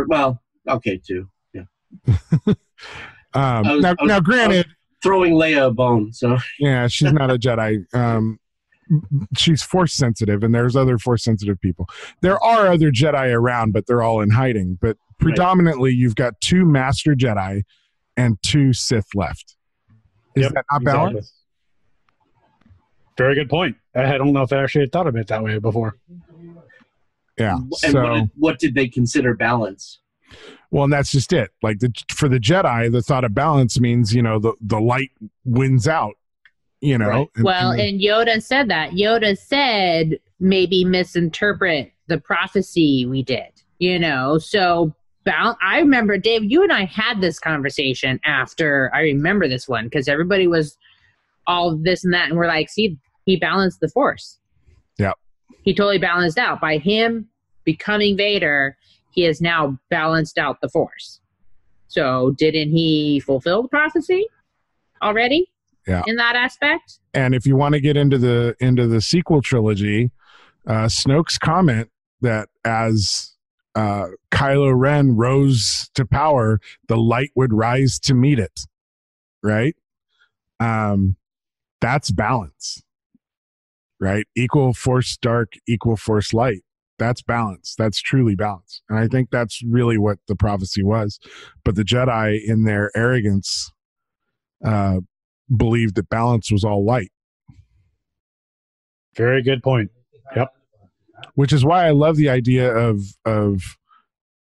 I: Well, okay, 2. Yeah.
B: Now, granted,
I: throwing Leia a bone. So
B: yeah, she's not a Jedi. She's Force sensitive, and there's other Force sensitive people. There are other Jedi around, but they're all in hiding. But predominantly, you've got 2 Master Jedi and 2 Sith left. Is that not balanced?
L: Exactly. Very good point. I don't know if I actually had thought of it that way before.
B: Yeah.
I: And what did they consider balance?
B: Well, and that's just it. Like for the Jedi, the thought of balance means, the light wins out,
I: Right.
M: And Yoda said that. Yoda said maybe misinterpret the prophecy we did, So I remember, Dave, you and I had this conversation after. I remember this one because everybody was all this and that. And we're like, see, he balanced the Force.
B: Yeah.
M: He totally balanced out. By him becoming Vader, he has now balanced out the Force. So didn't he fulfill the prophecy already?
B: Yeah.
M: In that aspect?
B: And if you want to get into the sequel trilogy, Snoke's comment that as Kylo Ren rose to power, the light would rise to meet it. Right? That's balance. Right? Equal Force dark, equal Force light. That's balance. That's truly balance. And I think that's really what the prophecy was. But the Jedi, in their arrogance, believed that balance was all light.
L: Very good point. Yep.
B: Which is why I love the idea of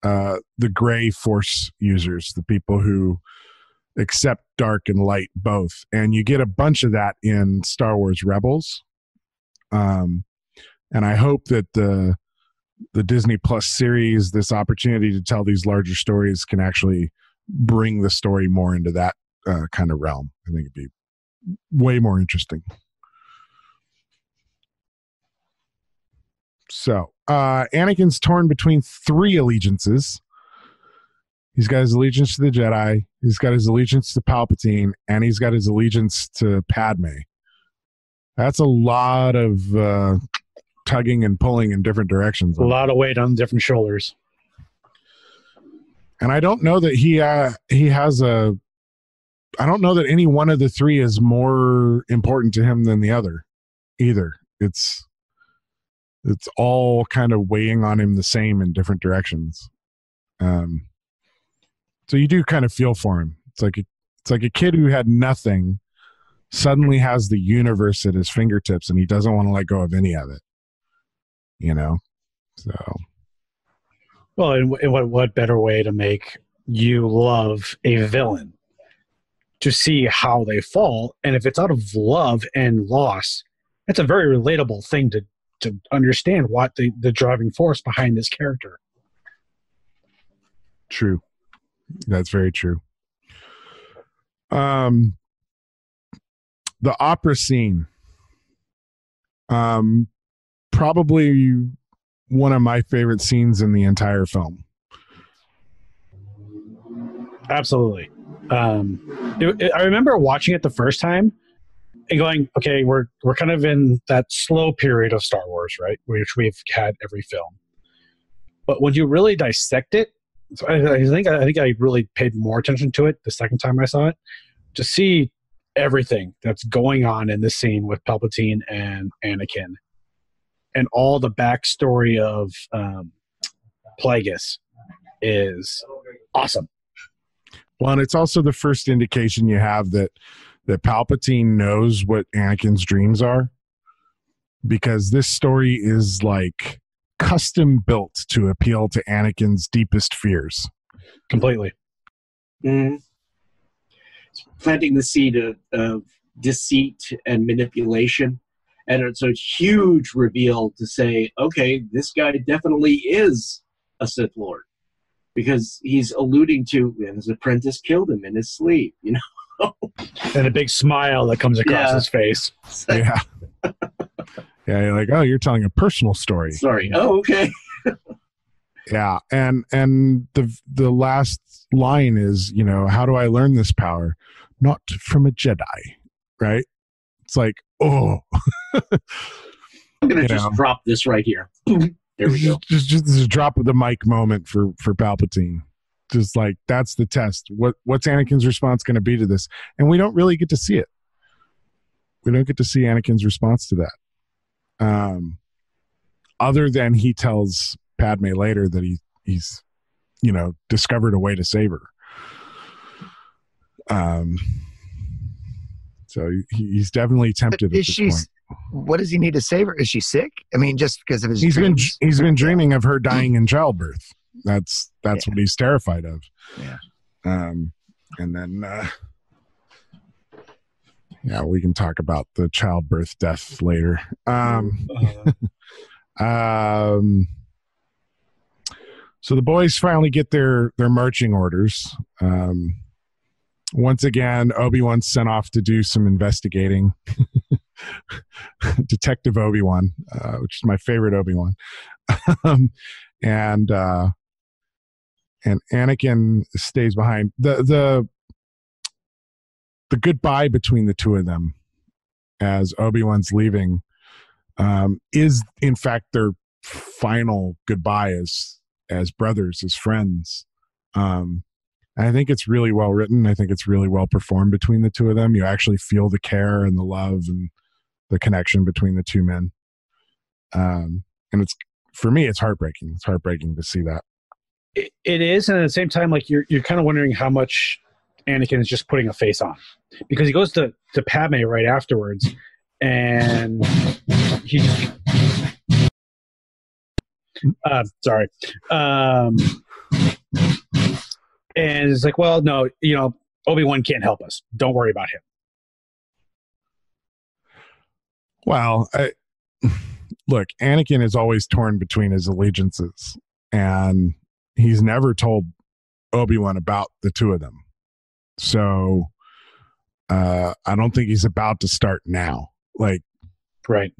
B: the gray Force users, the people who accept dark and light both. And you get a bunch of that in Star Wars Rebels. And I hope that the Disney Plus series, this opportunity to tell these larger stories, can actually bring the story more into that kind of realm. I think it'd be way more interesting. So, Anakin's torn between 3 allegiances. He's got his allegiance to the Jedi, he's got his allegiance to Palpatine, and he's got his allegiance to Padme. That's a lot of tugging and pulling in different directions.
L: A lot of weight on different shoulders.
B: And I don't know that he has I don't know that any one of the 3 is more important to him than the other either. It's all kind of weighing on him the same in different directions. So you do kind of feel for him. It's like a kid who had nothing suddenly has the universe at his fingertips, and he doesn't want to let go of any of it. So.
L: Well, and what better way to make you love a villain? To see how they fall, and if it's out of love and loss, it's a very relatable thing to understand what the driving force behind this character.
B: True. That's very true. The opera scene, probably one of my favorite scenes in the entire film.
L: Absolutely. I remember watching it the first time and going, okay, we're kind of in that slow period of Star Wars, right? Which we've had every film. But when you really dissect it, so I think I really paid more attention to it the second time I saw it, to see everything that's going on in this scene with Palpatine and Anakin, and all the backstory of Plagueis is awesome.
B: Well, and it's also the first indication you have that Palpatine knows what Anakin's dreams are, because this story is like custom built to appeal to Anakin's deepest fears.
L: Completely.
I: Mm-hmm. Planting the seed of deceit and manipulation. And it's a huge reveal to say, okay, this guy definitely is a Sith Lord. Because he's alluding to, his apprentice killed him in his sleep,
L: And a big smile that comes across his face.
B: Yeah. Yeah, you're like, oh, you're telling a personal story.
I: Sorry. Oh, okay.
B: Yeah, and the last line is, how do I learn this power? not from a Jedi, right? It's like, oh.
I: I'm going to just drop this right here. Boom. There we go.
B: Just a drop of the mic moment for Palpatine. Just like, that's the test. What's Anakin's response going to be to this? And we don't really get to see it. We don't get to see Anakin's response to that. Other than he tells Padme later that he's discovered a way to save her. So he's definitely tempted at this point.
J: What does he need to save her? Is she sick? I mean, just because of his dreams?
B: He's been dreaming of her dying in childbirth. That's what he's terrified of.
J: Yeah.
B: And then we can talk about the childbirth death later. So the boys finally get their marching orders. Once again, Obi-Wan's sent off to do some investigating. Detective Obi-Wan, which is my favorite Obi-Wan. And Anakin stays behind. The goodbye between the two of them as Obi-Wan's leaving is in fact their final goodbye as brothers, as friends. I think it's really well written. I think it's really well performed between the two of them. You actually feel the care and the love and the connection between the two men. And it's, for me, it's heartbreaking. It's heartbreaking to see that.
L: It is, and at the same time, like you're kind of wondering how much Anakin is just putting a face on, because he goes to Padme right afterwards, and he sorry, and it's like, well, no, Obi-Wan can't help us. Don't worry about him.
B: Well, look, Anakin is always torn between his allegiances, and he's never told Obi-Wan about the two of them. So I don't think he's about to start now. Like,
L: right.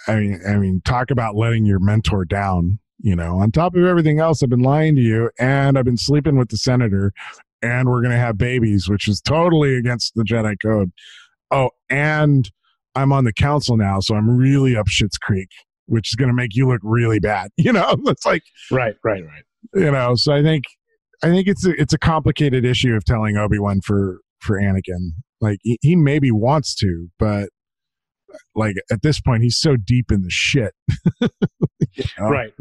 B: I mean, talk about letting your mentor down. On top of everything else, I've been lying to you, and I've been sleeping with the senator, and we're going to have babies, which is totally against the Jedi code. Oh, and I'm on the council now, so I'm really up Schitt's Creek, which is going to make you look really bad. It's like
L: right.
B: So I think it's a complicated issue of telling Obi-Wan for Anakin. Like he maybe wants to, but like at this point he's so deep in the shit.
L: Right.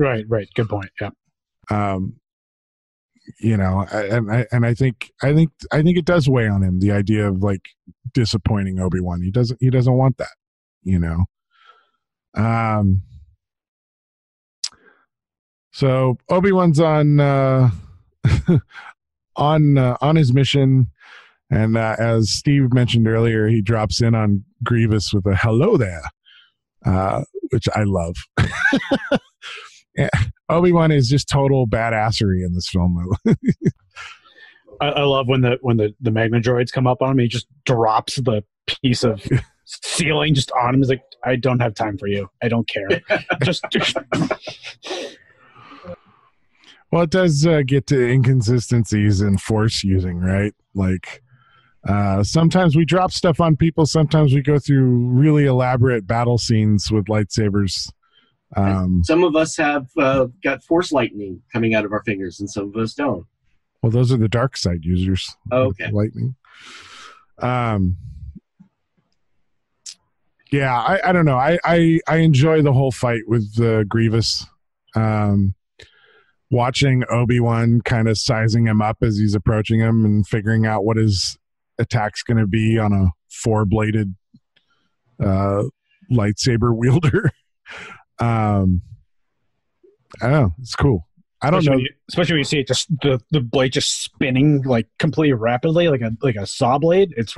L: Good point. Yeah.
B: And I think it does weigh on him, the idea of like disappointing Obi-Wan. He doesn't want that, So Obi-Wan's on on his mission, and as Steve mentioned earlier, he drops in on Grievous with a hello there, which I love. Obi-Wan is just total badassery in this film.
L: I love when the Magna droids come up on him. He just drops the piece of ceiling just on him. He's like, I don't have time for you. I don't care. just
B: Well, it does get to inconsistencies in force using, right? Like sometimes we drop stuff on people. Sometimes we go through really elaborate battle scenes with lightsabers.
I: Some of us have got force lightning coming out of our fingers, and some of us don't.
B: Well, those are the dark side users.
I: Okay.
B: Lightning. Yeah, I don't know. I enjoy the whole fight with Grievous. Watching Obi-Wan kind of sizing him up as he's approaching him and figuring out what his attack's going to be on a 4-bladed lightsaber wielder. I don't know. It's cool. I don't know.
L: Especially when you see it just the blade just spinning like completely rapidly, like a saw blade. It's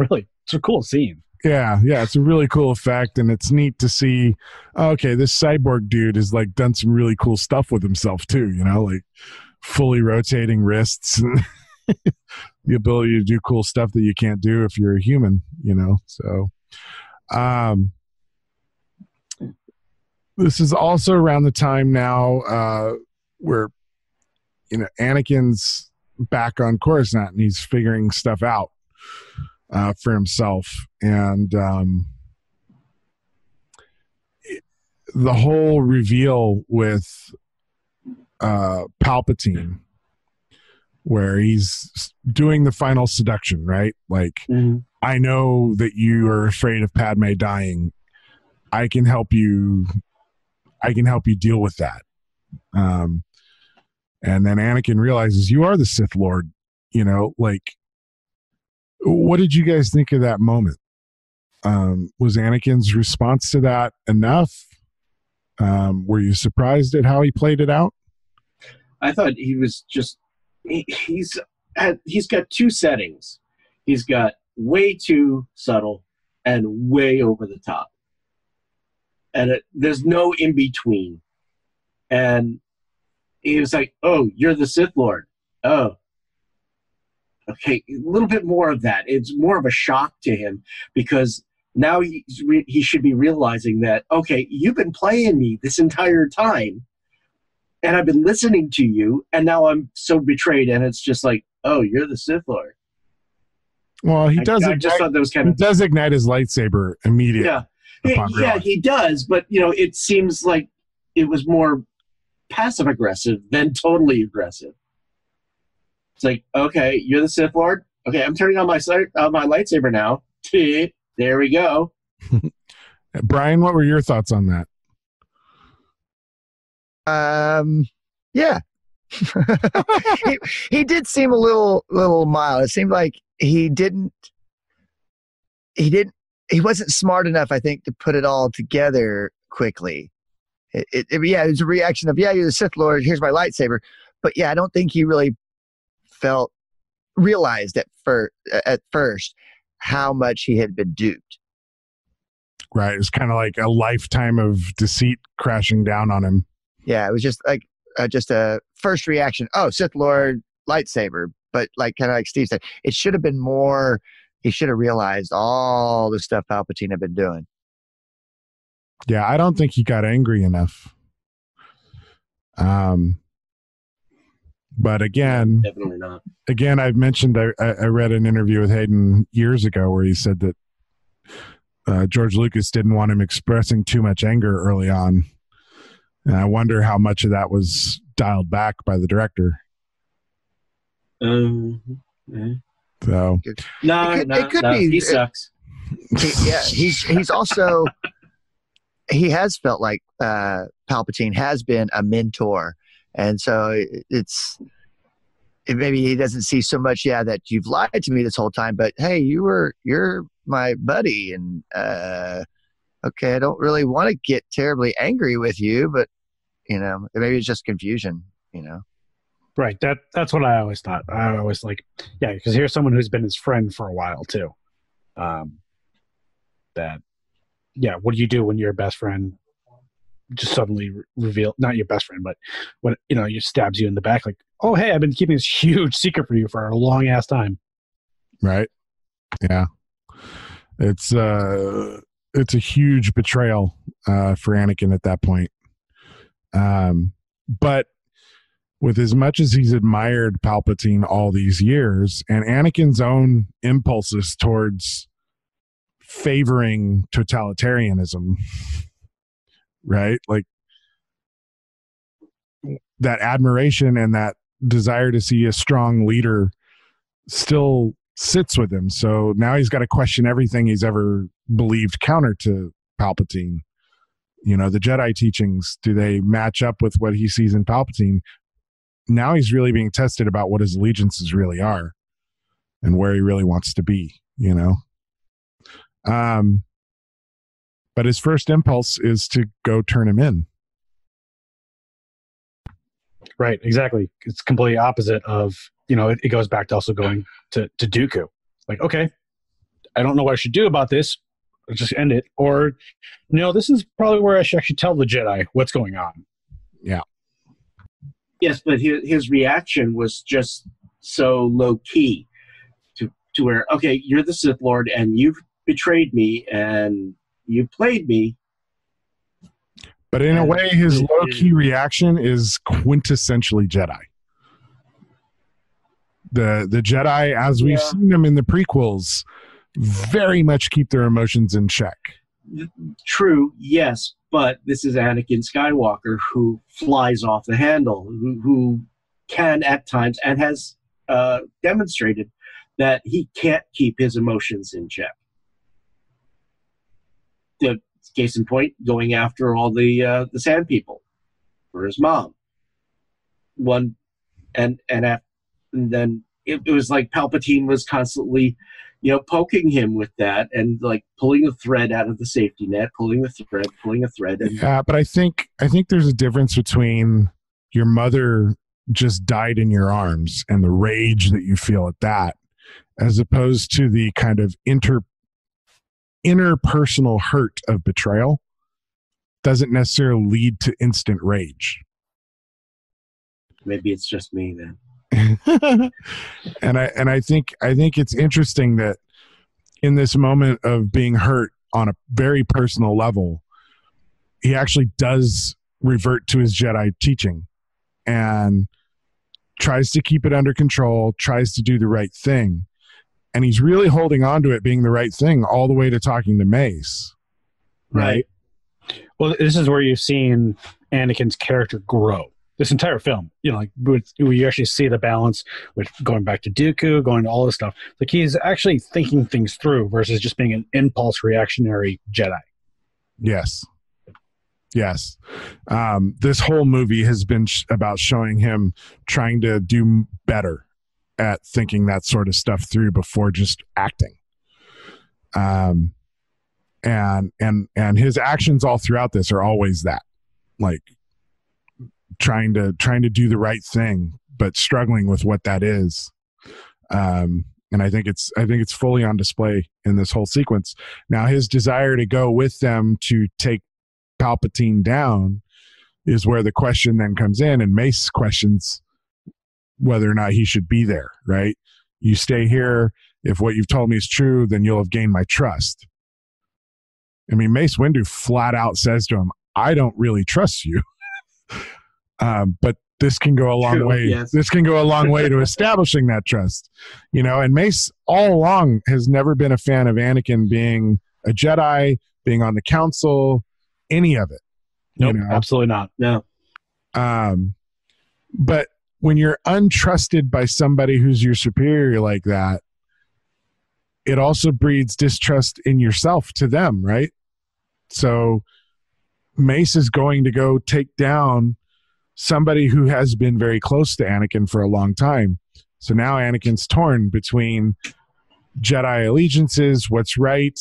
L: a cool scene.
B: Yeah, it's a really cool effect, and it's neat to see. Okay, this cyborg dude has like done some really cool stuff with himself too. Like fully rotating wrists, and the ability to do cool stuff that you can't do if you're a human. So. This is also around the time now where Anakin's back on Coruscant and he's figuring stuff out. for himself. And the whole reveal with Palpatine, where he's doing the final seduction, right? Like, I know that you are afraid of Padme dying. I can help you deal with that. And then Anakin realizes you are the Sith Lord, like, what did you guys think of that moment? Was Anakin's response to that enough? Were you surprised at how he played it out?
I: I thought he was just, he's got two settings. He's got way too subtle and way over the top. And there's no in between. And he was like, oh, you're the Sith Lord. Oh. Okay, a little bit more of that. It's more of a shock to him because now he should be realizing that, okay, you've been playing me this entire time and I've been listening to you and now I'm so betrayed and it's just like, oh, you're the Sith Lord.
B: Well, he does.
I: I just thought that was kind of...
B: He does ignite his lightsaber immediately.
I: Yeah, he does. But, it seems like it was more passive-aggressive than totally aggressive. It's like, okay, you're the Sith Lord? Okay, I'm turning on my lightsaber now. There we go.
B: Brian, what were your thoughts on that?
J: Yeah. he did seem a little mild. It seemed like he wasn't smart enough, I think, to put it all together quickly. It was a reaction of, yeah, you're the Sith Lord, here's my lightsaber. But yeah, I don't think he really realized at first how much he had been duped.
B: Right. It's kind of like a lifetime of deceit crashing down on him.
J: Yeah, it was just like just a first reaction. Oh, Sith Lord, lightsaber. But like kind of like Steve said, it should have been more. He should have realized all the stuff Palpatine had been doing.
B: Yeah, I don't think he got angry enough. But again,
I: definitely not.
B: Again, I've mentioned I read an interview with Hayden years ago where he said that George Lucas didn't want him expressing too much anger early on. And I wonder how much of that was dialed back by the director.
I: Yeah.
B: So
J: it could be.
I: He sucks.
J: He's also he has felt like Palpatine has been a mentor, and so maybe he doesn't see so much. Yeah, that you've lied to me this whole time, but hey, you're my buddy, and okay, I don't really want to get terribly angry with you, but maybe it's just confusion.
L: Right. That's what I always thought. I always because here's someone who's been his friend for a while too. What do you do when your best friend just suddenly reveal, not your best friend, but when, he stabs you in the back, like, oh, hey, I've been keeping this huge secret for you for a long ass time.
B: Right. Yeah. It's a huge betrayal for Anakin at that point. But with as much as he's admired Palpatine all these years, and Anakin's own impulses towards favoring totalitarianism, right? Like that admiration and that desire to see a strong leader still sits with him. So now he's got to question everything he's ever believed counter to Palpatine. The Jedi teachings, do they match up with what he sees in Palpatine? Now he's really being tested about what his allegiances really are and where he really wants to be, But his first impulse is to go turn him in.
L: Right, exactly. It's completely opposite of, it goes back to also going to Dooku. Like, okay, I don't know what I should do about this. Let's just end it. Or, this is probably where I should actually tell the Jedi what's going on.
B: Yeah.
I: Yes, but his reaction was just so low key to where, okay, you're the Sith Lord and you've betrayed me and you played me.
B: But in a way, his low key reaction is quintessentially Jedi. The Jedi, as we've seen them in the prequels, very much keep their emotions in check.
I: True, yes, but this is Anakin Skywalker who flies off the handle, who can at times and has demonstrated that he can't keep his emotions in check. The case in point, going after all the Sand People for his mom. And then it was like Palpatine was constantly, poking him with that and like pulling a thread out of the safety net, pulling a thread. And
B: yeah, but I think there's a difference between your mother just died in your arms and the rage that you feel at that, as opposed to the kind of interpersonal hurt of betrayal. Doesn't necessarily lead to instant rage.
I: Maybe it's just me then.
B: and I think it's interesting that in this moment of being hurt on a very personal level, he actually does revert to his Jedi teaching and tries to keep it under control, tries to do the right thing. And he's really holding on to it being the right thing all the way to talking to Mace.
I: Right.
L: Well, this is where you've seen Anakin's character grow. This entire film, we actually see the balance with going back to Dooku, going to all this stuff. Like he's actually thinking things through versus just being an impulse reactionary Jedi.
B: Yes. This whole movie has been about showing him trying to do better at thinking that sort of stuff through before just acting. And his actions all throughout this are always that, like trying to do the right thing, but struggling with what that is. And I think it's fully on display in this whole sequence. Now, his desire to go with them to take Palpatine down is where the question then comes in, and Mace questions whether or not he should be there, right? You stay here. If what you've told me is true, then you'll have gained my trust. I mean, Mace Windu flat out says to him, I don't really trust you. But this can go a long way. Yes. This can go a long way to establishing that trust, and Mace all along has never been a fan of Anakin being a Jedi, being on the council, any of it.
L: Nope, absolutely not.
I: No.
B: But when you're untrusted by somebody who's your superior like that, it also breeds distrust in yourself to them, right? So Mace is going to go take down somebody who has been very close to Anakin for a long time. So now Anakin's torn between Jedi allegiances, what's right,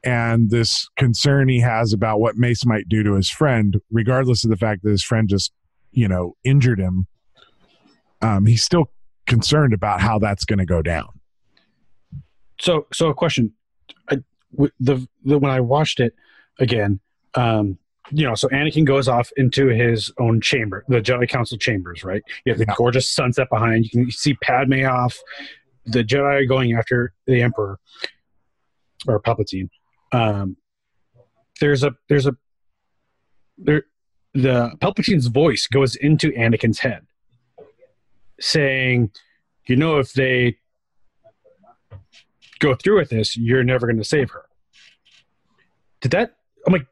B: and this concern he has about what Mace might do to his friend, regardless of the fact that his friend just, injured him. He's still concerned about how that's going to go down.
L: So a question. When I watched it again, so Anakin goes off into his own chamber, the Jedi Council chambers, right? You have the gorgeous sunset behind. You can see Padme off, the Jedi going after the Emperor or Palpatine. The Palpatine's voice goes into Anakin's head, saying, if they go through with this, you're never going to save her.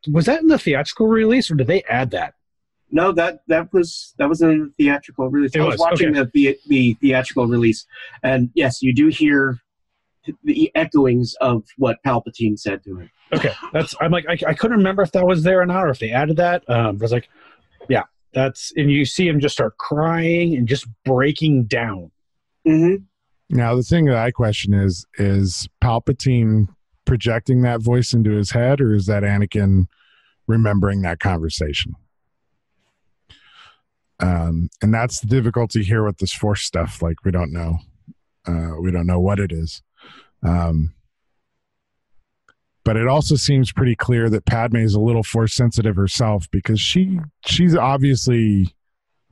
L: Was that in the theatrical release, or did they add that?
I: No, that was in the theatrical release. I was watching the theatrical release, and yes, you do hear the echoings of what Palpatine said to him.
L: Okay, I couldn't remember if that was there or not, or if they added that. I was like, yeah, and you see him just start crying and just breaking down.
I: Mm-hmm.
B: Now, the thing that I question is Palpatine projecting that voice into his head, or is that Anakin remembering that conversation? And that's the difficulty here with this Force stuff. Like, we don't know what it is. But it also seems pretty clear that Padme is a little Force sensitive herself, because she's obviously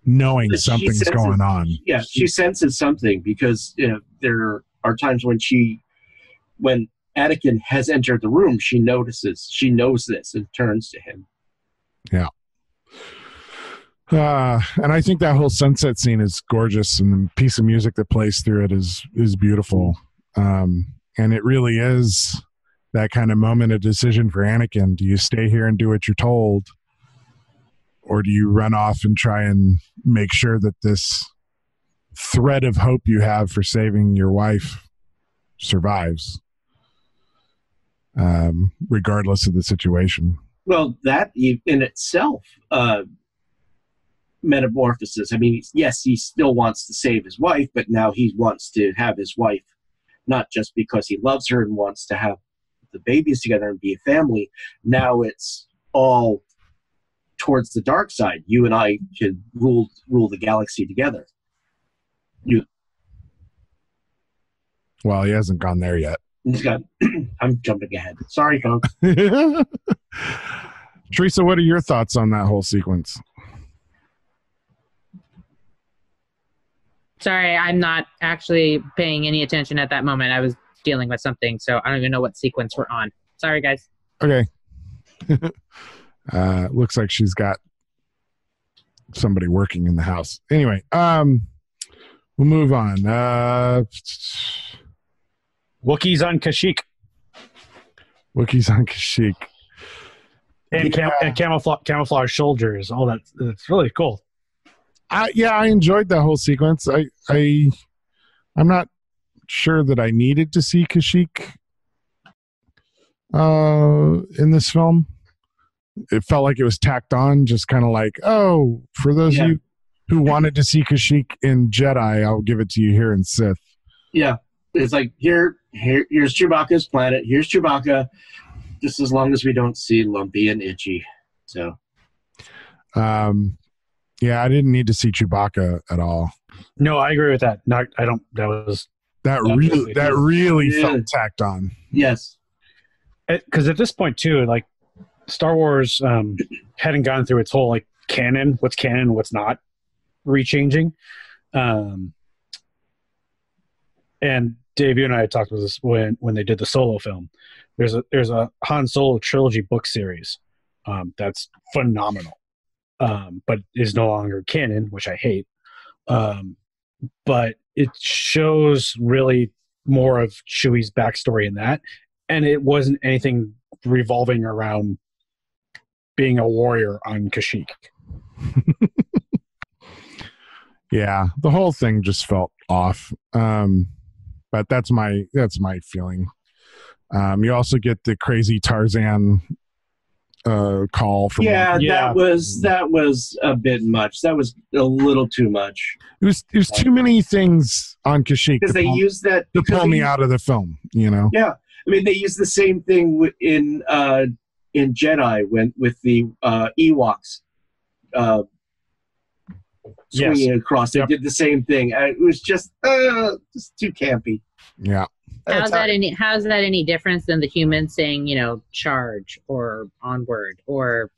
B: knowing something's going on.
I: Yeah, she senses something, because there are times when Anakin has entered the room, she knows this and turns to him.
B: Yeah. And I think that whole sunset scene is gorgeous, and the piece of music that plays through it is beautiful. And it really is that kind of moment of decision for Anakin. Do you stay here and do what you're told? Or do you run off and try and make sure that this thread of hope you have for saving your wife survives, regardless of the situation?
I: Well, that in itself, metamorphosis. I mean, yes, he still wants to save his wife, but now he wants to have his wife, not just because he loves her and wants to have the babies together and be a family. Now it's all towards the dark side. You and I could rule the galaxy together.
B: Well, he hasn't gone there yet.
I: He's got. I'm jumping ahead. Sorry, folks.
B: Teresa, what are your thoughts on that whole sequence?
M: Sorry, I'm not actually paying any attention at that moment. I was dealing with something, so I don't even know what sequence we're on. Sorry, guys.
B: Okay. Looks like she's got somebody working in the house. Anyway, we'll move on.
L: Wookiees on Kashyyyk.
B: Wookiees on Kashyyyk.
L: And, and camouflage soldiers, all that. It's really cool.
B: I enjoyed that whole sequence. I'm not sure that I needed to see Kashyyyk in this film. It felt like it was tacked on, just kind of like, oh, for those of you who wanted to see Kashyyyk in Jedi, I'll give it to you here in Sith.
I: Yeah, it's like here's Chewbacca's planet. Here's Chewbacca. Just as long as we don't see Lumpy and Itchy. So,
B: yeah, I didn't need to see Chewbacca at all.
L: No, I agree with that. No, I don't. That
B: really felt tacked on.
I: Yes,
L: because at this point too, like Star Wars hadn't gone through its whole like canon, what's canon, what's not, rechanging. And Dave, you and I had talked about this when they did the Solo film. There's a Han Solo trilogy book series that's phenomenal, but is no longer canon, which I hate. But it shows really more of Chewie's backstory in that, and it wasn't anything revolving around being a warrior on Kashyyyk.
B: Yeah, the whole thing just felt off. But that's my feeling. You also get the crazy Tarzan call from
I: that was a bit much. That was a little too much.
B: It was too many things on Kashyyyk
I: because they used that
B: to pull me out of the film. You know.
I: Yeah, I mean they used the same thing in Jedi with the Ewoks swinging across. They did the same thing. It was just too campy.
B: Yeah.
M: How's that any difference than the humans saying, charge or onward or,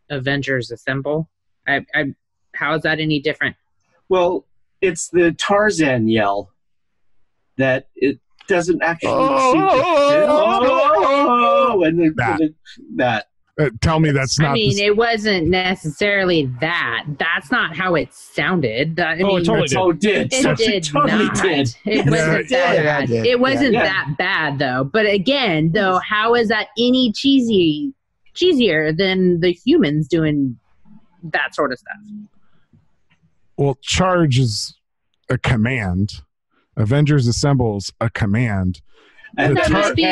M: Avengers assemble? How is that any different?
I: Well, it's the Tarzan yell that it doesn't actually seem to that.
B: Tell me that's not.
M: I mean, it wasn't necessarily that. That's not how it sounded.
L: It totally did.
M: It did
I: totally
M: not.
I: did.
M: It wasn't that bad. It wasn't that bad, though. But again, though, how is that any cheesier than the humans doing that sort of stuff?
B: Well, charge is a command. Avengers assembles a command.
I: And
M: that might be,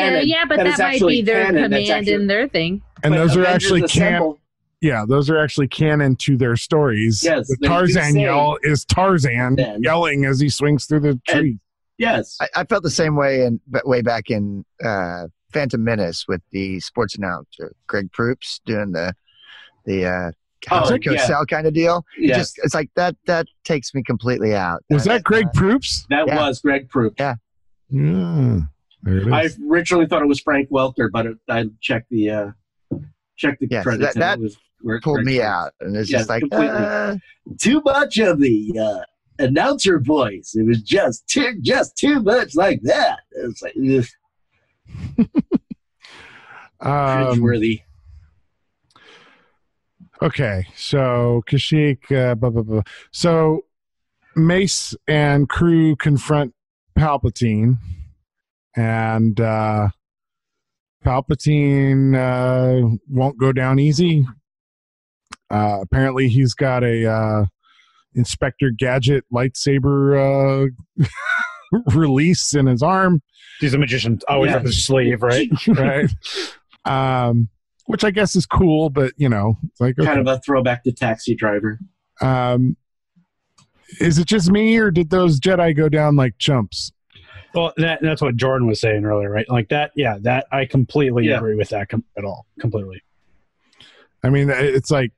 M: but that might be their command in their thing.
B: And those are actually
I: canon.
B: Yeah, those are actually canon to their stories.
I: Yes,
B: the Tarzan yell is Tarzan yelling as he swings through the tree.
I: Yes,
J: I felt the same way way back in Phantom Menace with the sports announcer Greg Proops doing the carousel kind of deal.
I: Yes.
J: It's like that takes me completely out.
B: Was that Greg Proops?
I: That was Greg Proops.
J: Yeah.
B: There it is.
I: I originally thought it was Frank Welker, but I checked the credits.
J: That pulled me out, and it's just like
I: too much of the announcer voice. It was just too much like that. It's like cringeworthy.
B: Okay, so Kashyyyk, blah blah blah. So Mace and crew confront Palpatine. and Palpatine won't go down easy. Apparently, he's got a Inspector Gadget lightsaber release in his arm.
L: He's a magician, always up his sleeve, right?
B: Right. Which I guess is cool, but it's like
I: kind of a throwback to Taxi Driver.
B: Is it just me, or did those Jedi go down like chumps?
L: Well, that's what Jordan was saying earlier, right? Like that, that I completely agree with that completely.
B: I mean, it's like,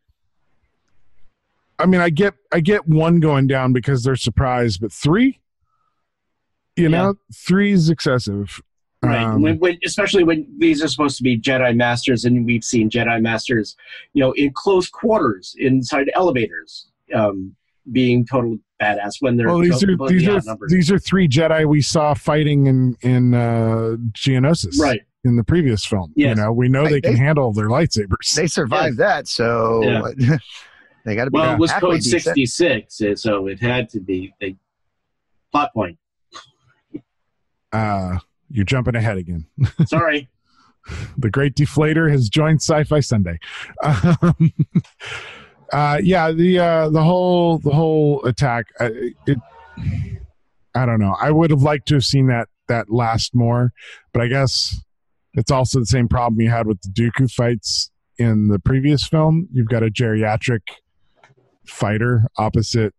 B: I get one going down because they're surprised, but three, three is excessive.
I: Right. When, especially when these are supposed to be Jedi Masters, and we've seen Jedi Masters, in close quarters, inside elevators, being total badass when they're
B: these are three Jedi we saw fighting in Geonosis,
I: right,
B: in the previous film.
I: Yes.
B: We know they can handle their lightsabers.
J: They survived that, so they got to be.
I: Well, it was
J: halfway
I: Code 66, so it had to be a plot point.
B: You're jumping ahead again.
I: Sorry.
B: The Great Deflator has joined Sci-Fi Sunday. The whole attack. I don't know. I would have liked to have seen that last more, but I guess it's also the same problem you had with the Dooku fights in the previous film. You've got a geriatric fighter opposite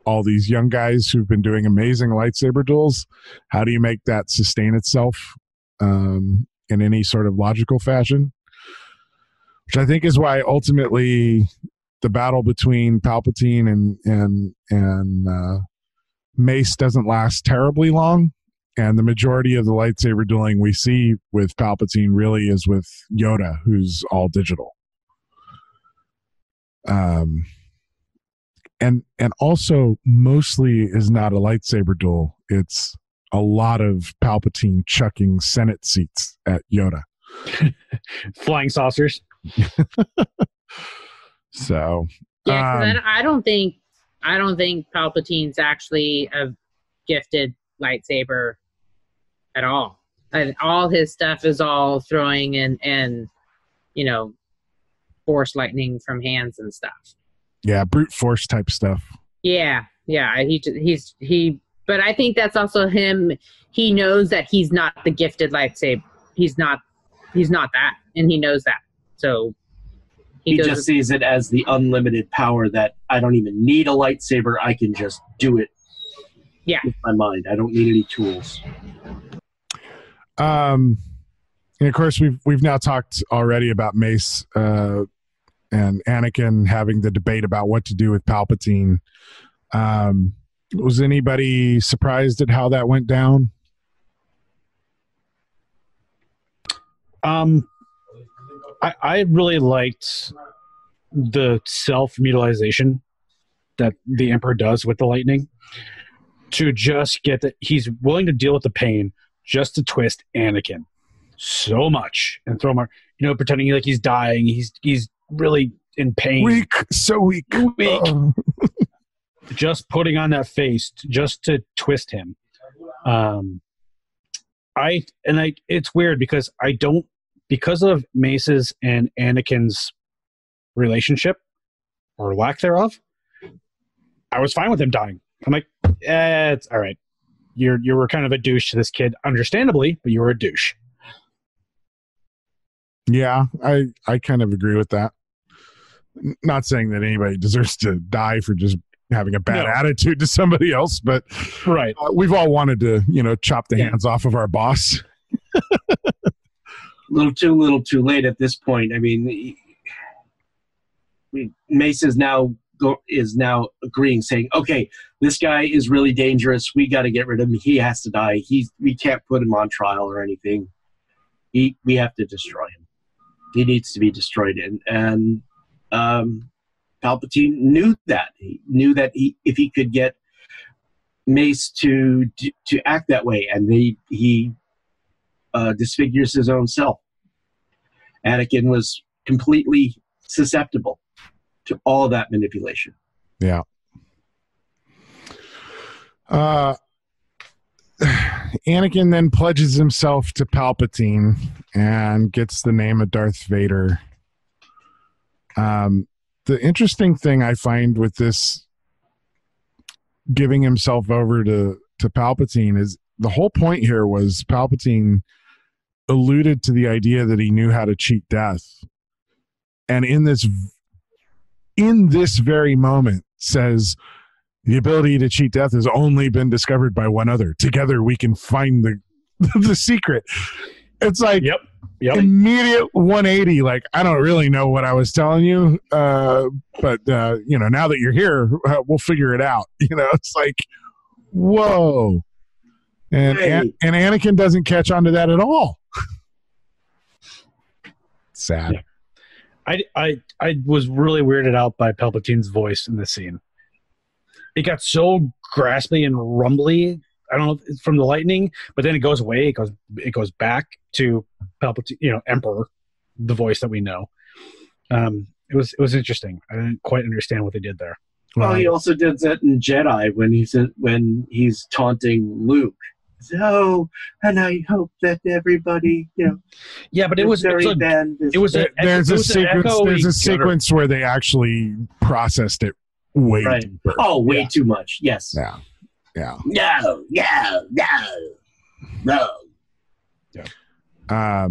B: all these young guys who've been doing amazing lightsaber duels. How do you make that sustain itself in any sort of logical fashion? Which I think is why ultimately the battle between Palpatine and Mace doesn't last terribly long, and the majority of the lightsaber dueling we see with Palpatine really is with Yoda, who's all digital. And also mostly is not a lightsaber duel. It's a lot of Palpatine chucking Senate seats at Yoda.
L: Flying saucers.
B: So
M: I don't think Palpatine's actually a gifted lightsaber at all. And all his stuff is all throwing and force lightning from hands and stuff.
B: Yeah, brute force type stuff.
M: Yeah. But I think that's also him. He knows that he's not the gifted lightsaber. He's not that, and he knows that. So
I: he just sees it as the unlimited power that I don't even need a lightsaber. I can just do it.
M: Yeah.
I: With my mind. I don't need any tools.
B: And of course, we've now talked already about Mace and Anakin having the debate about what to do with Palpatine. Was anybody surprised at how that went down?
L: I really liked the self-mutilization that the Emperor does with the lightning, to just get that he's willing to deal with the pain just to twist Anakin so much and throw him, pretending like he's dying. He's really in pain.
B: Weak, so weak.
L: Just putting on that face just to twist him. It's weird because because of Mace's and Anakin's relationship or lack thereof, I was fine with him dying. I'm like, it's all right. You were kind of a douche to this kid, understandably, but you were a douche.
B: Yeah, I kind of agree with that. Not saying that anybody deserves to die for just having a bad attitude to somebody else, but
L: right.
B: We've all wanted to, chop the hands off of our boss.
I: Little too late at this point. I mean, Mace is now agreeing, saying, "Okay, this guy is really dangerous. We got to get rid of him. He has to die. We can't put him on trial or anything. We have to destroy him. He needs to be destroyed." And Palpatine knew that. He knew that if he could get Mace to act that way, and he disfigures his own self. Anakin was completely susceptible to all of that manipulation.
B: Yeah. Anakin then pledges himself to Palpatine and gets the name of Darth Vader. The interesting thing I find with this giving himself over to Palpatine is the whole point here was Palpatine alluded to the idea that he knew how to cheat death. And in this very moment says the ability to cheat death has only been discovered by one other. Together we can find the secret. It's like
L: Yep.
B: immediate 180. Like, I don't really know what I was telling you, but now that you're here, we'll figure it out. It's like, whoa. And Anakin doesn't catch on to that at all. Sad.
L: Yeah. I was really weirded out by Palpatine's voice in this scene. It got so graspy and rumbly. I don't know if it's from the lightning, but then it goes away. It goes back to Palpatine, Emperor, the voice that we know. It was interesting. I didn't quite understand what they did there.
I: Well, he also did that in Jedi when he's taunting Luke. So, and I hope that everybody,
L: Yeah, but there's
B: a sequence where they actually processed it way deeper.
I: Oh, way too much. Yes.
B: Yeah.
I: No.
B: Yeah.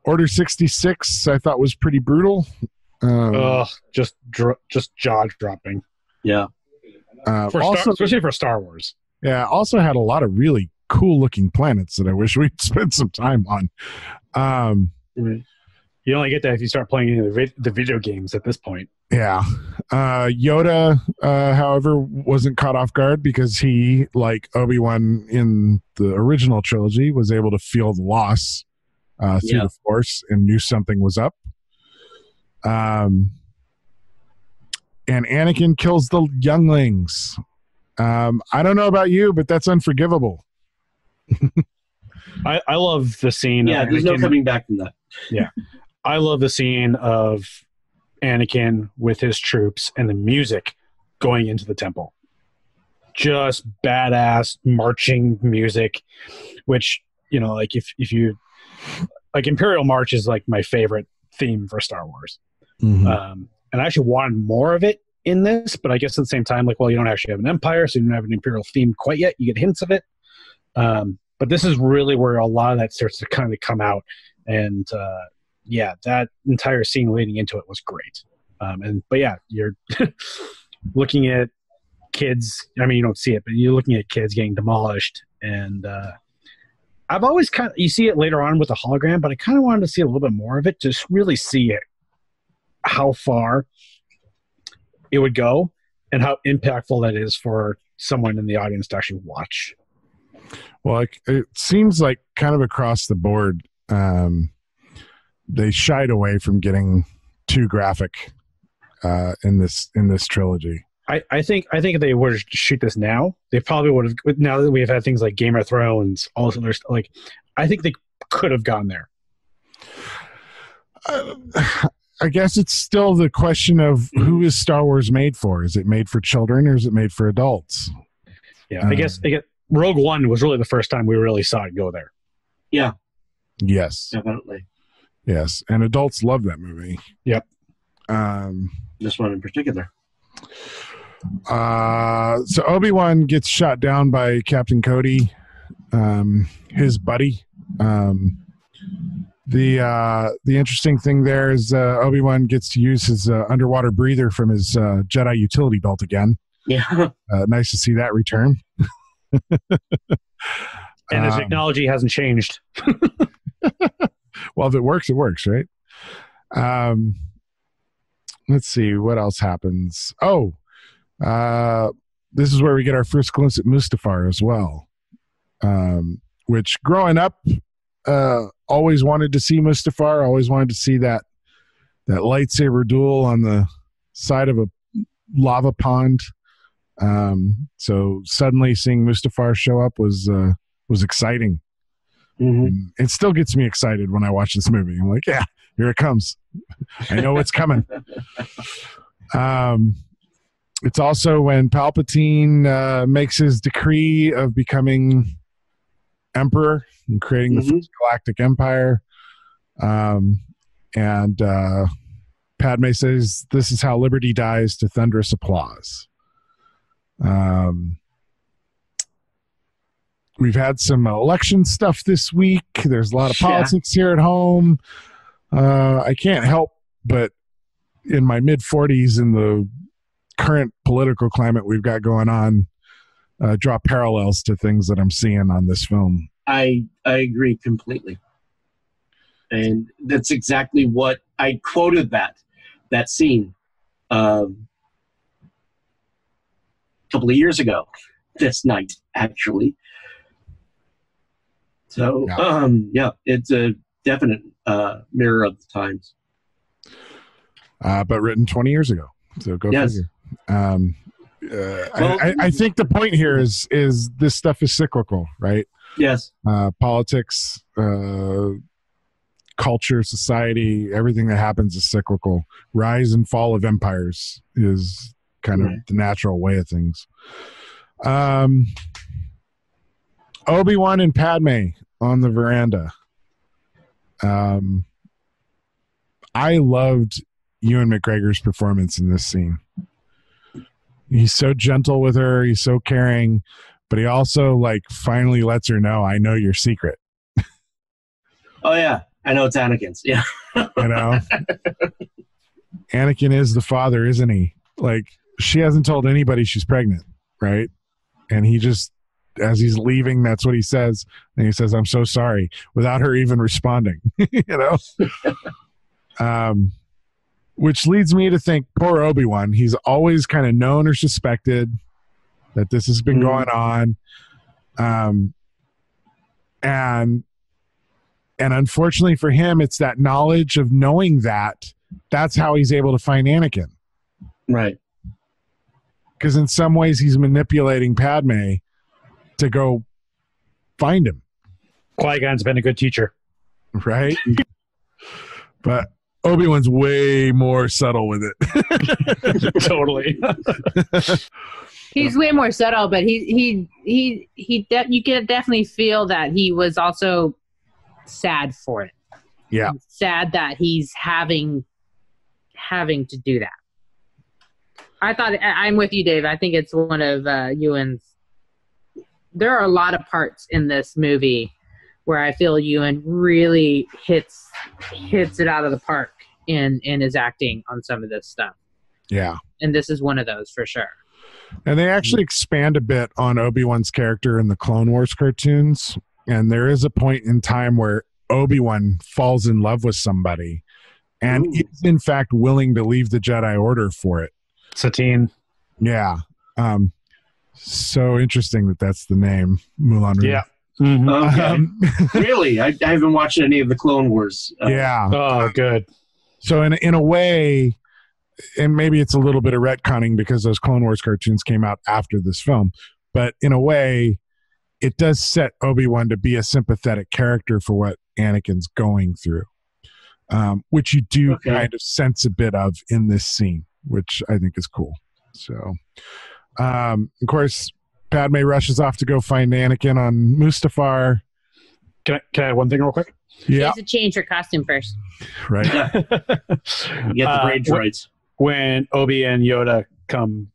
B: Order 66, I thought was pretty brutal.
L: Just jaw dropping.
I: Yeah.
L: Especially for Star Wars.
B: Yeah. Also had a lot of really cool looking planets that I wish we'd spend some time on.
L: You only get that if you start playing any of the video games at this point.
B: Yeah. Yoda, however, wasn't caught off guard because he, like Obi-Wan in the original trilogy, was able to feel the loss through the Force and knew something was up. And Anakin kills the younglings. I don't know about you, but that's unforgivable.
L: I love the scene.
I: Yeah, there's no coming back from that.
L: Yeah. I love the scene of Anakin with his troops and the music going into the temple. Just badass marching music, which, like if you like Imperial March is like my favorite theme for Star Wars.
B: Mm-hmm.
L: And I actually wanted more of it in this, but I guess at the same time, like, well, you don't actually have an Empire, so you don't have an Imperial theme quite yet. You get hints of it. But this is really where a lot of that starts to kind of come out. And, that entire scene leading into it was great. But you're looking at kids. I mean, you don't see it, but you're looking at kids getting demolished. And I've always you see it later on with the hologram, but I kind of wanted to see a little bit more of it to really see it, how far it would go and how impactful that is for someone in the audience to actually watch.
B: Well, it seems like kind of across the board, they shied away from getting too graphic in this trilogy.
L: I think if they were to shoot this now, they probably would have. Now that we've had things like Game of Thrones, all this other stuff, like I think they could have gone there.
B: I guess it's still the question of who is Star Wars made for? Is it made for children or is it made for adults?
L: Yeah, I guess Rogue One was really the first time we really saw it go there.
I: Yeah.
B: Yes.
I: Definitely.
B: Yes, and adults love that movie.
L: Yep.
I: This one in particular.
B: So Obi-Wan gets shot down by Captain Cody, his buddy. The interesting thing there is Obi-Wan gets to use his underwater breather from his Jedi utility belt again.
I: Yeah.
B: Nice to see that return.
L: And his technology hasn't changed.
B: Well, if it works, right? Let's see what else happens. This is where we get our first glimpse at Mustafar as well, which growing up, always wanted to see Mustafar, always wanted to see that lightsaber duel on the side of a lava pond. So suddenly seeing Mustafar show up was exciting.
I: Mm-hmm.
B: It still gets me excited when I watch this movie. I'm like, yeah, here it comes. I know what's coming. It's also when Palpatine makes his decree of becoming emperor and creating the first galactic empire. And Padme says, "This is how liberty dies," to thunderous applause. We've had some election stuff this week. There's a lot of politics here at home. I can't help but, in my mid-40s, in the current political climate we've got going on, draw parallels to things that I'm seeing on this film.
I: I agree completely. And that's exactly what I quoted that scene a couple of years ago this night, actually. So, it's a definite mirror of the times.
B: But written 20 years ago. So go figure. I think the point here is this stuff is cyclical, right?
I: Yes.
B: Politics, culture, society, everything that happens is cyclical. Rise and fall of empires is kind of the natural way of things. Obi-Wan and Padme on the veranda. I loved Ewan McGregor's performance in this scene. He's so gentle with her. He's so caring, but he also finally lets her know, "I know your secret."
I: Oh yeah, I know it's Anakin's. Yeah,
B: Anakin is the father, isn't he? She hasn't told anybody she's pregnant, right? And he just, as he's leaving, that's what he says, and he says, "I'm so sorry," without her even responding. Which leads me to think, poor Obi-Wan, he's always kind of known or suspected that this has been going on. And unfortunately for him, it's that knowledge of knowing that's how he's able to find Anakin.
I: Right.
B: Because in some ways he's manipulating Padme to go find him.
L: Qui-Gon's been a good teacher.
B: Right? But Obi-Wan's way more subtle with it.
L: Totally.
M: He's way more subtle, but you can definitely feel that he was also sad for it.
B: Yeah.
M: Sad that he's having to do that. I'm with you, Dave. I think it's one of Ewan's. There are a lot of parts in this movie where I feel Ewan really hits it out of the park in his acting on some of this stuff.
B: Yeah.
M: And this is one of those for sure.
B: And they actually expand a bit on Obi-Wan's character in the Clone Wars cartoons. And there is a point in time where Obi-Wan falls in love with somebody and is in fact willing to leave the Jedi Order for it.
L: Satine.
B: Yeah. So interesting that that's the name, Moulin Rouge.
L: Yeah.
I: Mm-hmm. Okay. Really? I haven't watched any of the Clone Wars.
B: Yeah.
L: Oh, good.
B: So in a way, and maybe it's a little bit of retconning because those Clone Wars cartoons came out after this film, but in a way, it does set Obi-Wan to be a sympathetic character for what Anakin's going through, which you do kind of sense a bit of in this scene, which I think is cool. So, of course, Padme rushes off to go find Anakin on Mustafar.
L: Can I add one thing real quick?
B: Yeah.
M: She has to change her costume first.
B: Right.
I: You get the braid droids.
L: When Obi and Yoda come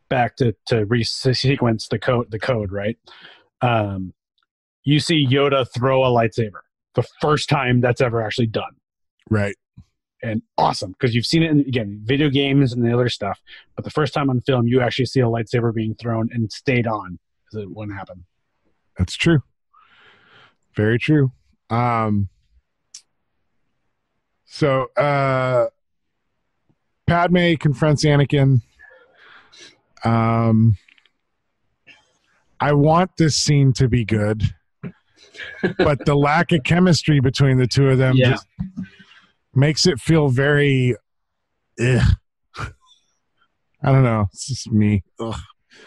L: back to resequence the code, right? You see Yoda throw a lightsaber. The first time that's ever actually done.
B: Right.
L: And awesome, because you've seen it in, again, video games and the other stuff. But the first time on film, you actually see a lightsaber being thrown and stayed on as it wouldn't happen.
B: That's true. Very true. So Padme confronts Anakin. I want this scene to be good, but the lack of chemistry between the two of them just makes it feel very I don't know. It's just me. Ugh.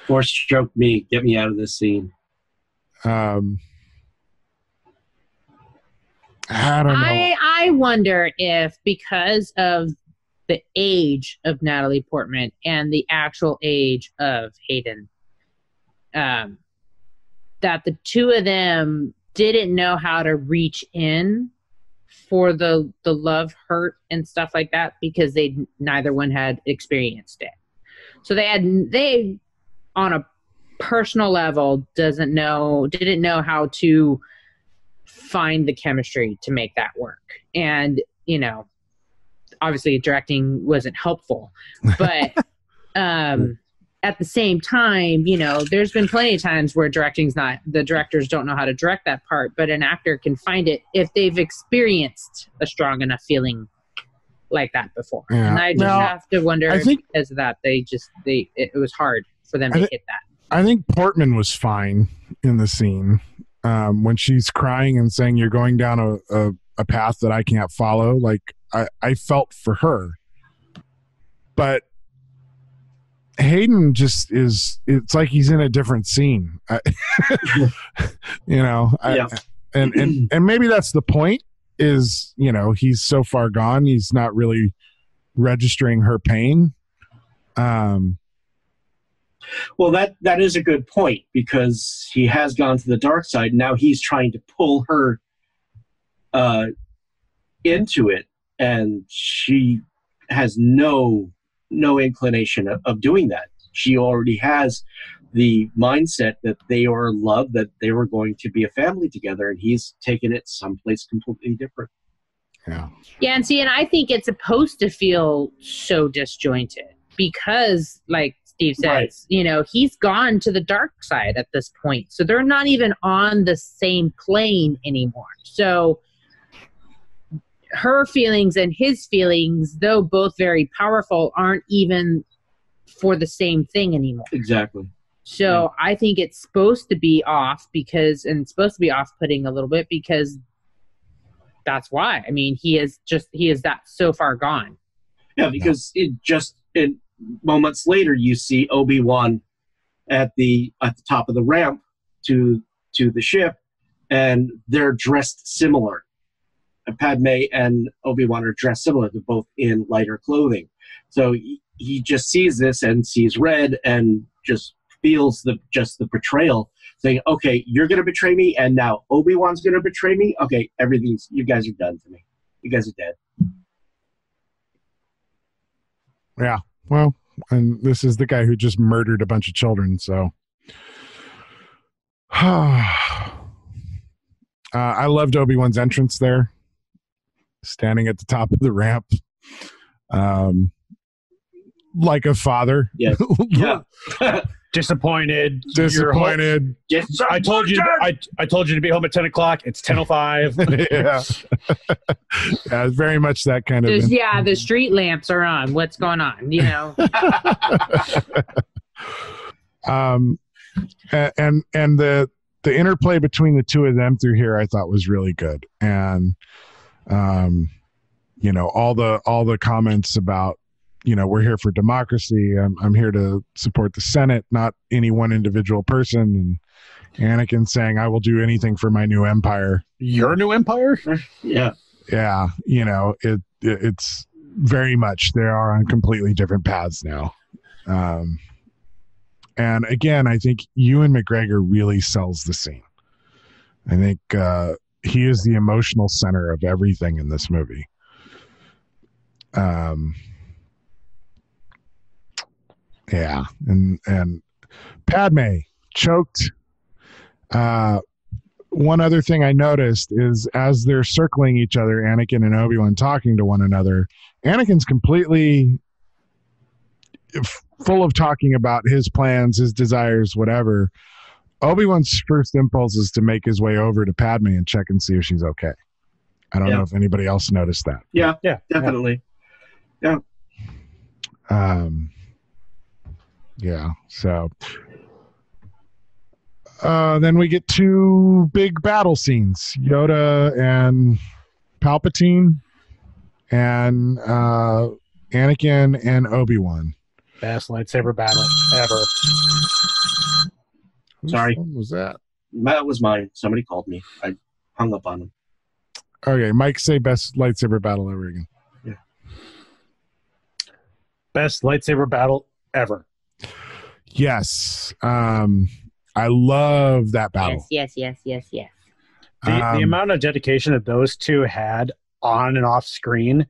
I: Force choke me. Get me out of this scene.
B: I don't know.
M: I wonder if because of the age of Natalie Portman and the actual age of Hayden. That the two of them didn't know how to reach in for the love hurt and stuff like that because neither one had experienced it. So they on a personal level didn't know how to find the chemistry to make that work. And, you know, obviously directing wasn't helpful, but at the same time, you know, there's been plenty of times where the directors don't know how to direct that part, but an actor can find it if they've experienced a strong enough feeling like that before. Yeah. And I just have to wonder if because of that, it was hard for them to hit that.
B: I think Portman was fine in the scene when she's crying and saying, "You're going down a path that I can't follow." Like I felt for her, but Hayden just it's like he's in a different scene. You know, and maybe that's the point is, you know, he's so far gone. He's not really registering her pain.
I: Well, that is a good point because he has gone to the dark side. Now he's trying to pull her into it, and she has no inclination of doing that. She already has the mindset that they are in love, that they were going to be a family together, and he's taken it someplace completely different.
B: Yeah.
M: Yeah, and I think it's supposed to feel so disjointed because, like Steve says, right, you know, he's gone to the dark side at this point. So they're not even on the same plane anymore. So her feelings and his feelings, though both very powerful, aren't even for the same thing anymore.
I: Exactly.
M: So I think it's supposed to be off and it's supposed to be off-putting a little bit because that's why. I mean, he is that so far gone.
I: Yeah, because in moments later, you see Obi-Wan at the top of the ramp to the ship, and they're dressed similar. Padme and Obi-Wan are dressed similar. They're both in lighter clothing. So he just sees this and sees red and just feels the betrayal, saying, okay, you're going to betray me, and now Obi-Wan's going to betray me? Okay, you guys are done to me. You guys are dead.
B: Yeah, well, and this is the guy who just murdered a bunch of children, so... I loved Obi-Wan's entrance there, standing at the top of the ramp. Like a father.
I: Yes. Yeah.
L: Disappointed.
B: I
L: told you to be home at 10:00. It's 10:05.
B: Yeah. Yeah, very much that kind of.
M: The street lamps are on. What's going on? You know.
B: And the interplay between the two of them through here, I thought was really good. And you know, all the comments about, you know, we're here for democracy. I'm here to support the Senate, not any one individual person. And Anakin saying, I will do anything for my new empire.
L: Your new empire?
I: Yeah.
B: Yeah. You know, it's very much, they are on completely different paths now. And again, I think Ewan McGregor really sells the scene. I think he is the emotional center of everything in this movie. Yeah, and Padme choked. One other thing I noticed is as they're circling each other, Anakin and Obi-Wan talking to one another, Anakin's completely full of talking about his plans, his desires, whatever. Obi-Wan's first impulse is to make his way over to Padme and check and see if she's okay. I don't know if anybody else noticed that.
I: Yeah, definitely. Yeah.
B: Yeah, so then we get two big battle scenes, Yoda and Palpatine, and Anakin and Obi-Wan.
L: Best lightsaber battle ever.
I: Sorry.
B: What was that?
I: That was mine. Somebody called me. I hung up on them.
B: Okay, Mike, say best lightsaber battle ever again.
L: Best lightsaber battle ever.
B: Yes. I love that battle.
M: Yes.
L: The amount of dedication that those two had on and off screen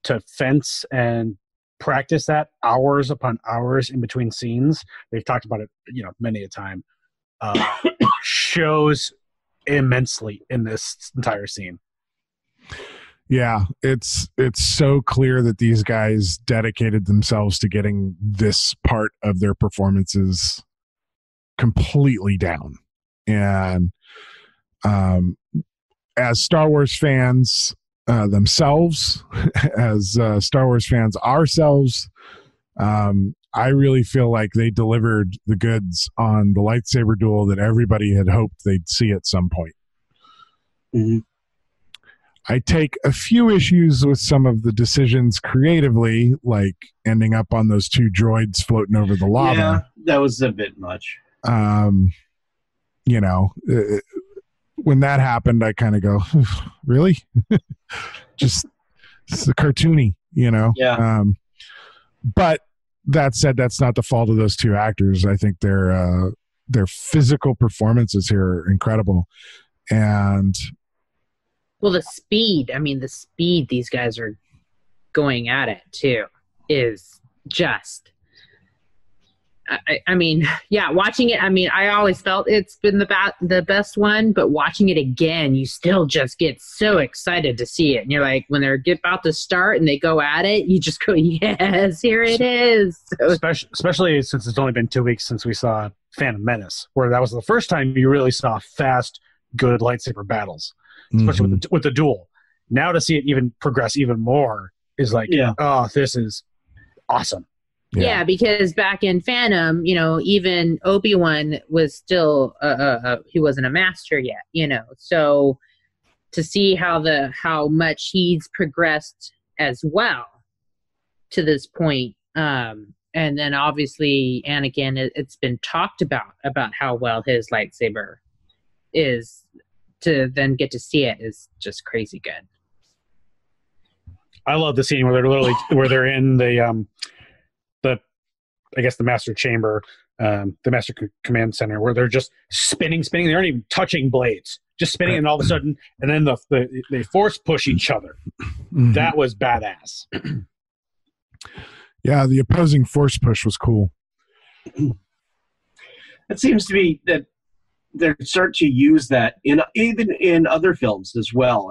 L: to fence and practice that hours upon hours in between scenes, they've talked about it, many a time, shows immensely in this entire scene.
B: Yeah, it's so clear that these guys dedicated themselves to getting this part of their performances completely down. And as Star Wars fans themselves, as Star Wars fans ourselves, I really feel like they delivered the goods on the lightsaber duel that everybody had hoped they'd see at some point.
I: Mm-hmm.
B: I take a few issues with some of the decisions creatively, like ending up on those two droids floating over the lava.
I: Yeah, that was a bit much.
B: When that happened, I kind of go, really? Just it's the cartoony,
I: Yeah.
B: But that said, that's not the fault of those two actors. I think their physical performances here are incredible. And
M: well, the speed these guys are going at it too is just, watching it, I always felt it's been the best one, but watching it again, you still just get so excited to see it. And you're like, when they're about to start and they go at it, you just go, yes, here it is. So,
L: especially since it's only been 2 weeks since we saw Phantom Menace, where that was the first time you really saw fast, good lightsaber battles, especially with the duel. Now to see it even progress even more is like, oh, this is awesome.
M: Yeah, because back in Phantom, even Obi-Wan was still he wasn't a master yet, So to see how much he's progressed as well to this point, and then obviously Anakin, it's been talked about how well his lightsaber is. To then get to see it is just crazy good.
L: I love the scene where they're in the master chamber, the master command center, where they're just spinning. They aren't even touching blades, just spinning, and all of a sudden, and then they force push each other. Mm-hmm. That was badass.
B: Yeah, the opposing force push was cool.
I: It seems to be that they're starting to use that even in other films as well.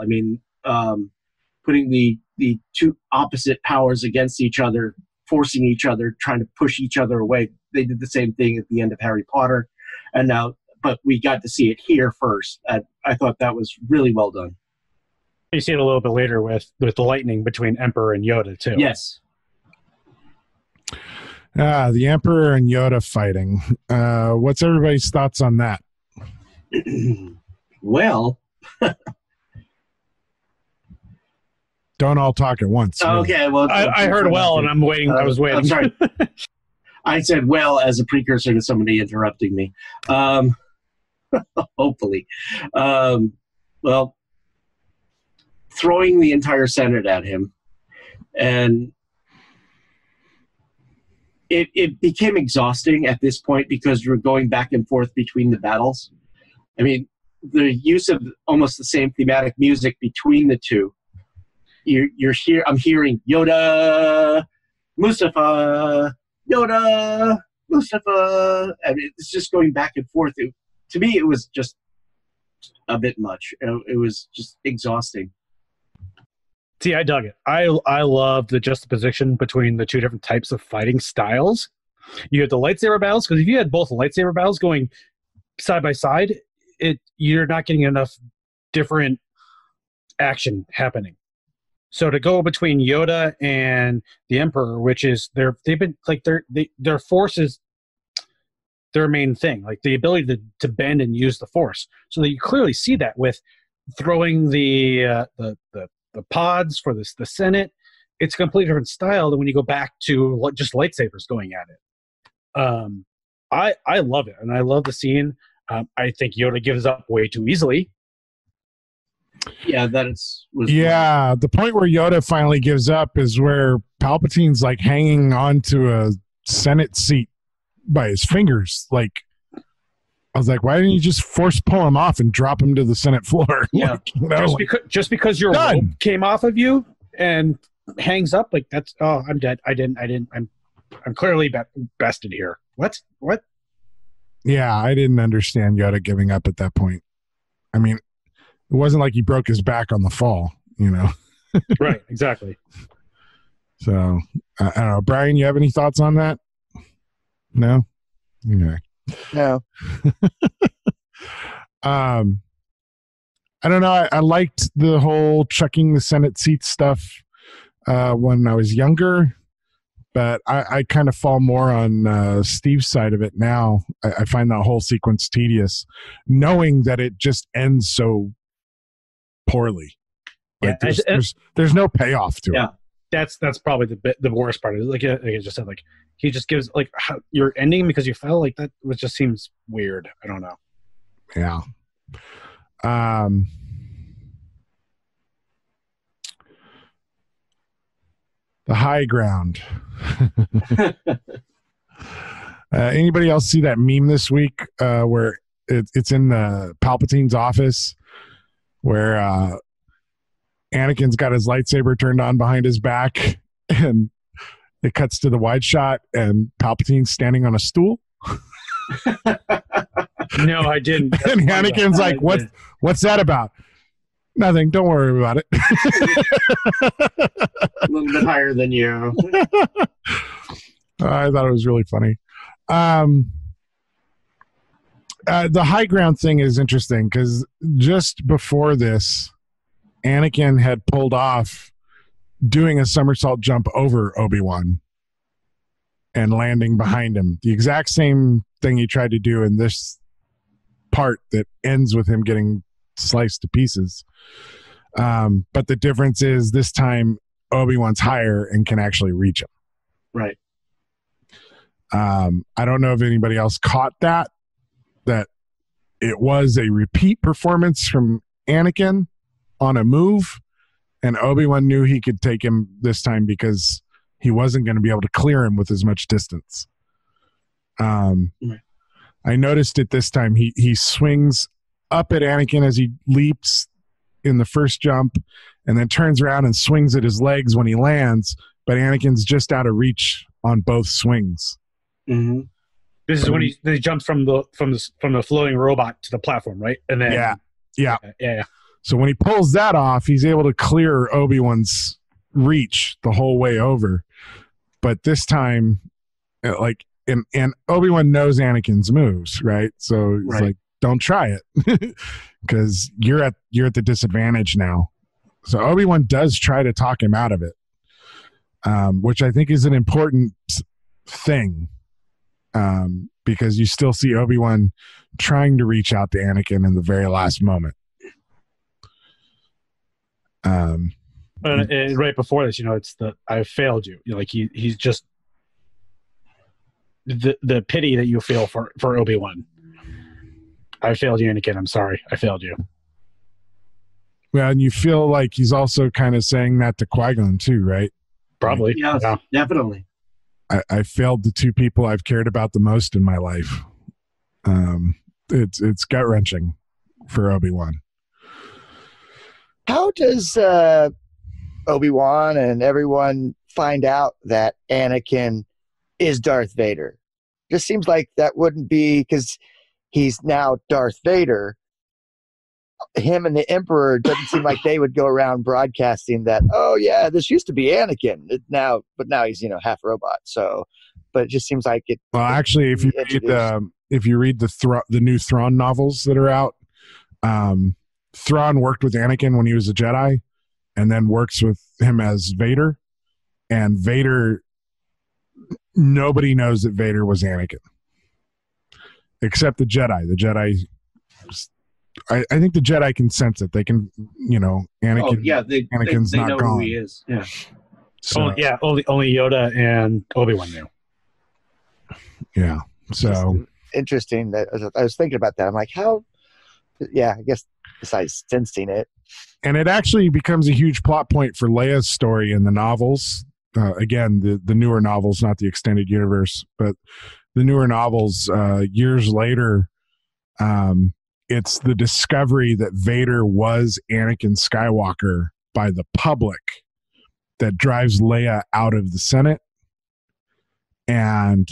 I: Putting the two opposite powers against each other, forcing each other, trying to push each other away. They did the same thing at the end of Harry Potter, but we got to see it here first. I thought that was really well done.
L: You see it a little bit later with the lightning between Emperor and Yoda too.
I: Yes.
B: The Emperor and Yoda fighting. What's everybody's thoughts on that?
I: Well,
B: don't all talk at once.
I: Okay, well,
L: I heard well, and I'm waiting. I was waiting.
I: I'm sorry. I said well as a precursor to somebody interrupting me. Hopefully, well, throwing the entire Senate at him, and it became exhausting at this point because you're going back and forth between the battles. The use of almost the same thematic music between the two. You're here. I'm hearing Yoda, Mustafa, Yoda, Mustafa, and it's just going back and forth. To me, it was just a bit much. It was just exhausting.
L: See, I dug it. I love the juxtaposition between the two different types of fighting styles. You had the lightsaber battles, because if you had both lightsaber battles going side by side, you're not getting enough different action happening. So to go between Yoda and the Emperor, which is their force is their main thing, like the ability to bend and use the force. So that you clearly see that with throwing the pods for the Senate. It's a completely different style than when you go back to just lightsabers going at it. I love it, and I love the scene. I think Yoda gives up way too easily.
I: Yeah,
B: the point where Yoda finally gives up is where Palpatine's like hanging onto a Senate seat by his fingers. Like, I was like, why didn't you just force pull him off and drop him to the Senate floor?
I: Yeah,
L: just because your robe came off of you and hangs up, like that's I'm dead. I'm clearly bested here. What?
B: Yeah, I didn't understand Yoda giving up at that point. I mean, it wasn't like he broke his back on the fall,
L: Right, exactly.
B: So, I don't know. Brian, you have any thoughts on that? No? Okay.
J: No.
B: I don't know. I liked the whole chucking the Senate seat stuff when I was younger, but I kind of fall more on Steve's side of it now. I find that whole sequence tedious, knowing that it just ends so poorly. Like there's no payoff to it.
L: That's probably the worst part of it. Like I just said, like he just gives like how you're ending because you fell, like that just seems weird. I don't know.
B: Yeah. The high ground. Anybody else see that meme this week where it's in the Palpatine's office where Anakin's got his lightsaber turned on behind his back and it cuts to the wide shot and Palpatine's standing on a stool?
L: No, I didn't.
B: And Anakin's like, what's that about? Nothing. Don't worry about it.
I: A little bit higher than you.
B: I thought it was really funny. The high ground thing is interesting because just before this, Anakin had pulled off doing a somersault jump over Obi-Wan and landing behind him. The exact same thing he tried to do in this part that ends with him getting sliced to pieces. But the difference is this time Obi-Wan's higher and can actually reach him.
I: Right.
B: I don't know if anybody else caught that it was a repeat performance from Anakin on a move, and Obi-Wan knew he could take him this time because he wasn't going to be able to clear him with as much distance. I noticed it this time. He swings up at Anakin as he leaps in the first jump and then turns around and swings at his legs when he lands, but Anakin's just out of reach on both swings.
I: Mm-hmm.
L: This is when he jumps from the floating robot to the platform, right? And then
B: yeah.
L: So
B: when he pulls that off, he's able to clear Obi-Wan's reach the whole way over. But this time, like, and Obi-Wan knows Anakin's moves, right? So he's like, don't try it because you're at the disadvantage now. So Obi-Wan does try to talk him out of it, which I think is an important thing. Because you still see Obi-Wan trying to reach out to Anakin in the very last moment.
L: Right before this, it's I failed you. Like he's just the pity that you feel for Obi-Wan. I failed you, Anakin. I'm sorry. I failed you.
B: Well, and you feel like he's also kind of saying that to Qui-Gon too, right?
L: Probably.
I: Yeah, definitely.
B: I failed the two people I've cared about the most in my life. It's gut-wrenching for Obi-Wan.
J: How does Obi-Wan and everyone find out that Anakin is Darth Vader? Just seems like that wouldn't be because he's now Darth Vader. Him and the Emperor doesn't seem like they would go around broadcasting that, oh yeah, this used to be Anakin but now he's half robot. So, but it just seems like it.
B: Well, actually, if you read the new Thrawn novels that are out, Thrawn worked with Anakin when he was a Jedi, and then works with him as Vader. And Vader, nobody knows that Vader was Anakin, except the Jedi. The Jedi. I think the Jedi can sense it. They can, Anakin.
I: Oh, yeah,
B: Anakin's
I: they
B: not
I: know
B: gone.
I: Who he is. Yeah.
B: So,
L: only Yoda and Obi-Wan knew.
B: Yeah. So
J: interesting that I was thinking about that. I'm like, how? Yeah, I guess besides sensing it.
B: And it actually becomes a huge plot point for Leia's story in the novels. Again, the newer novels, not the extended universe, but the newer novels. Years later, it's the discovery that Vader was Anakin Skywalker by the public that drives Leia out of the Senate. And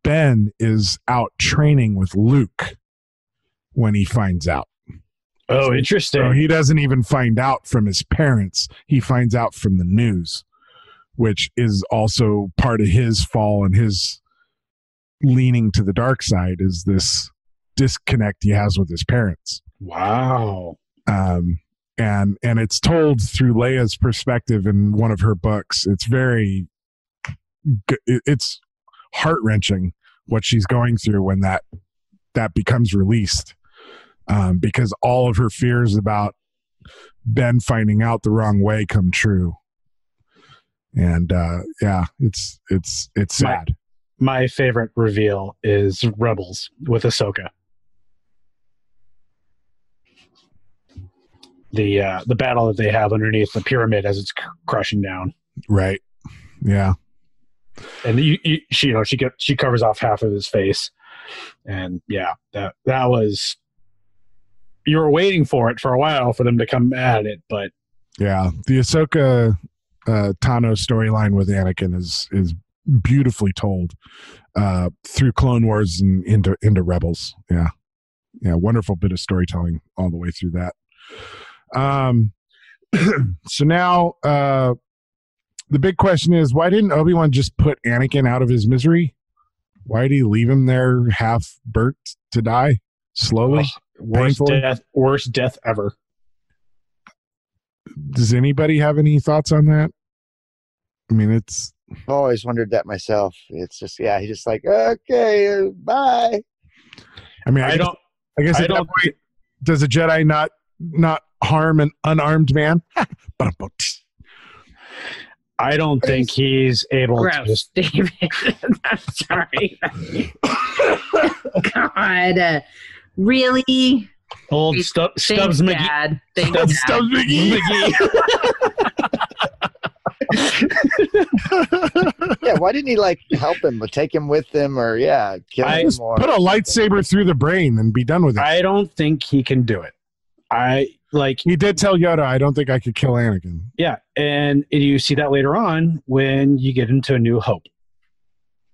B: Ben is out training with Luke when he finds out.
L: Oh, interesting.
B: So he doesn't even find out from his parents. He finds out from the news, which is also part of his fall and his leaning to the dark side, is this disconnect he has with his parents.
L: Wow.
B: And it's told through Leia's perspective in one of her books. It's very, it's heart-wrenching what she's going through when that becomes released. Because all of her fears about Ben finding out the wrong way come true. And it's sad.
L: My favorite reveal is Rebels with Ahsoka. The battle that they have underneath the pyramid as it's crushing down.
B: Right. Yeah.
L: And she covers off half of his face, and that was. You were waiting for it for a while for them to come at it, but
B: yeah, the Ahsoka Tano storyline with Anakin is beautifully told through Clone Wars and into Rebels. Yeah, wonderful bit of storytelling all the way through that. So now the big question is, why didn't Obi-Wan just put Anakin out of his misery? Why did he leave him there half burnt to die slowly?
L: Worst death ever.
B: Does anybody have any thoughts on that? I mean, I've
J: always wondered that myself. It's just, he's just like, okay, bye.
B: I mean, I guess at that point, does a Jedi not harm an unarmed man?
L: I don't think he's able to just.
M: David. I'm sorry. God. Really?
L: Old Stubbs McGee.
B: Stubbs McGee.
J: Why didn't he help him or take him with him or kill him more?
B: Put a lightsaber through the brain and be done with it.
L: I don't think he can do it.
B: He did tell Yoda, I don't think I could kill Anakin.
L: Yeah, and you see that later on when you get into A New Hope.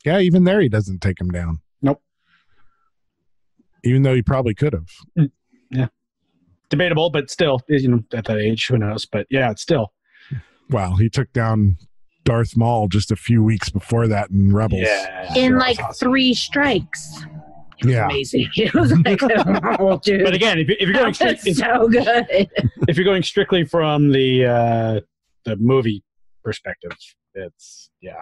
B: Yeah, even there he doesn't take him down.
L: Nope.
B: Even though he probably could have.
L: Yeah. Debatable, but still, at that age, who knows? But yeah, it's still.
B: Well, he took down Darth Maul just a few weeks before that in Rebels.
M: Yeah. In awesome. 3 strikes. It was amazing. It was oh, dude.
L: But again, if you're going
M: so good.
L: If you're going strictly from the movie perspective, it's
B: Yeah,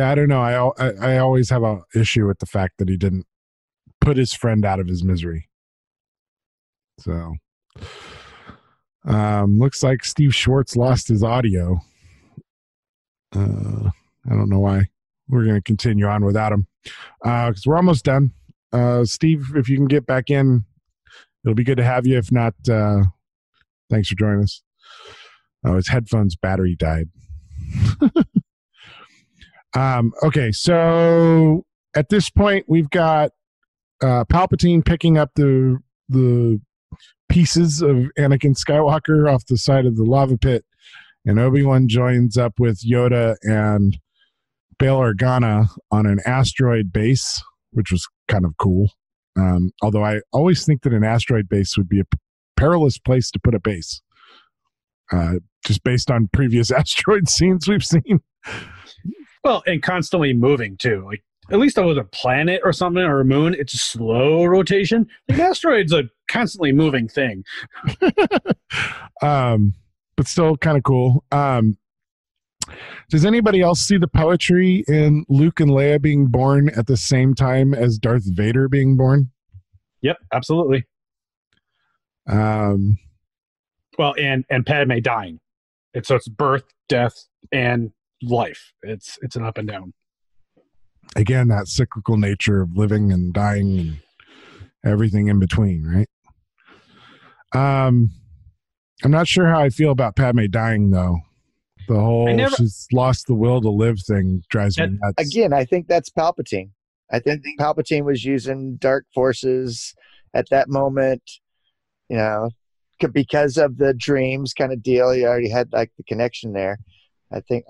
B: I don't know. I always have a issue with the fact that he didn't put his friend out of his misery. So, looks like Steve Schwartz lost his audio. I don't know why. We're going to continue on without him because we're almost done. Steve, if you can get back in, it'll be good to have you. If not, thanks for joining us. Oh, his headphones battery died. Okay, so at this point, we've got Palpatine picking up the pieces of Anakin Skywalker off the side of the lava pit, and Obi-Wan joins up with Yoda and Bail Organa on an asteroid base, which was kind of cool. Although I always think that an asteroid base would be a perilous place to put a base, just based on previous asteroid scenes we've seen.
L: Well, and constantly moving too. Like at least with a planet or something or a moon, it's a slow rotation. Like an asteroid's a constantly moving thing.
B: But still kind of cool. Does anybody else see the poetry in Luke and Leia being born at the same time as Darth Vader being born?
L: Yep, absolutely. Well, and Padme dying. So it's birth, death, and life. It's an up and down.
B: again, that cyclical nature of living and dying and everything in between, right? I'm not sure how I feel about Padme dying, though. The whole she's lost the will to live thing drives me nuts.
J: Again, I think that's Palpatine. I think Palpatine was using dark forces at that moment, you know, because of the dreams kind of deal. He already had like the connection there. I think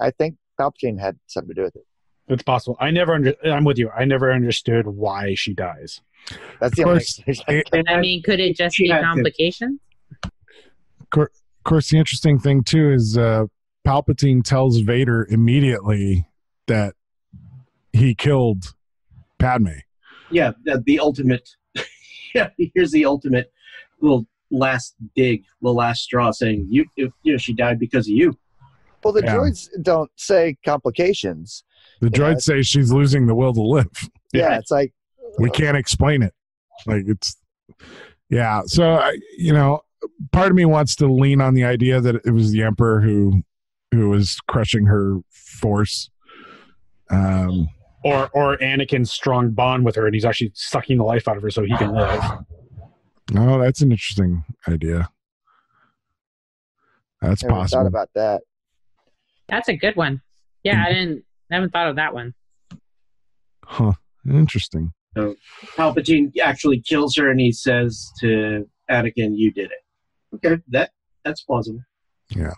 J: Palpatine had something to do with it.
L: It's possible. I'm with you. I never understood why she dies.
J: That's the only explanation.
M: I mean, could it just be complications?
B: Of course, the interesting thing too is Palpatine tells Vader immediately that he killed Padme.
I: Yeah, the ultimate. Yeah, here's the ultimate little last dig, the last straw, saying she died because of you.
J: Well, the droids don't say complications.
B: The droids say she's losing the will to live.
J: Yeah, it's like
B: we can't explain it. Like it's So part of me wants to lean on the idea that it was the Emperor who was crushing her force.
L: Or Anakin's strong bond with her, and he's actually sucking the life out of her so he can live.
B: Oh, that's an interesting idea. That's possible.
J: Thought about that.
M: That's a good one. Yeah, I haven't thought of that one.
B: Huh. Interesting.
I: So Palpatine actually kills her, and he says to Anakin, "You did it." Okay, that's plausible.
B: Yeah.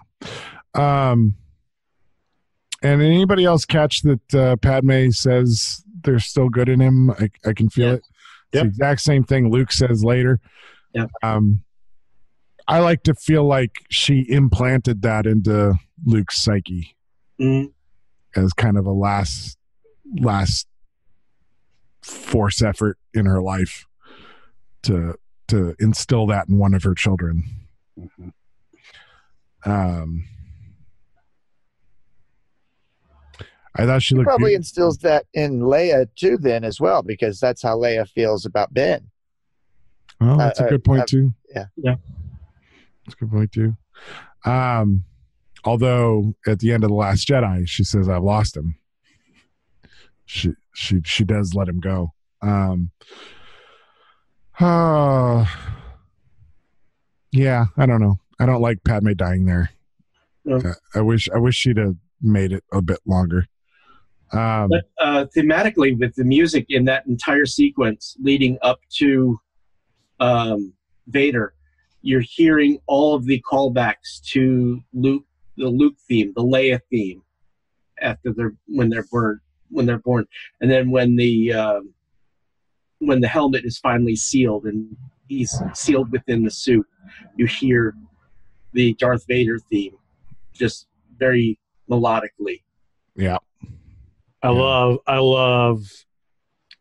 B: And anybody else catch that Padme says there's still good in him? I can feel it. It's the exact same thing Luke says later.
I: Yeah.
B: I like to feel like she implanted that into Luke's psyche as kind of a last force effort in her life to instill that in one of her children. I thought she looked
J: probably
B: good.
J: instills that in Leia too, then as well, because that's how Leia feels about Ben.
B: Well, that's a good point too.
J: Yeah,
B: that's a good point too. Although at the end of The Last Jedi, she says, "I've lost him." She does let him go. Yeah, I don't know. I don't like Padme dying there.
I: No.
B: I wish she'd have made it a bit longer.
I: But thematically, with the music in that entire sequence leading up to Vader, you're hearing all of the callbacks to Luke, the Luke theme, the Leia theme, when they're born, and then when the helmet is finally sealed and he's sealed within the suit, you hear the Darth Vader theme, just very melodically.
B: Yeah.
L: I love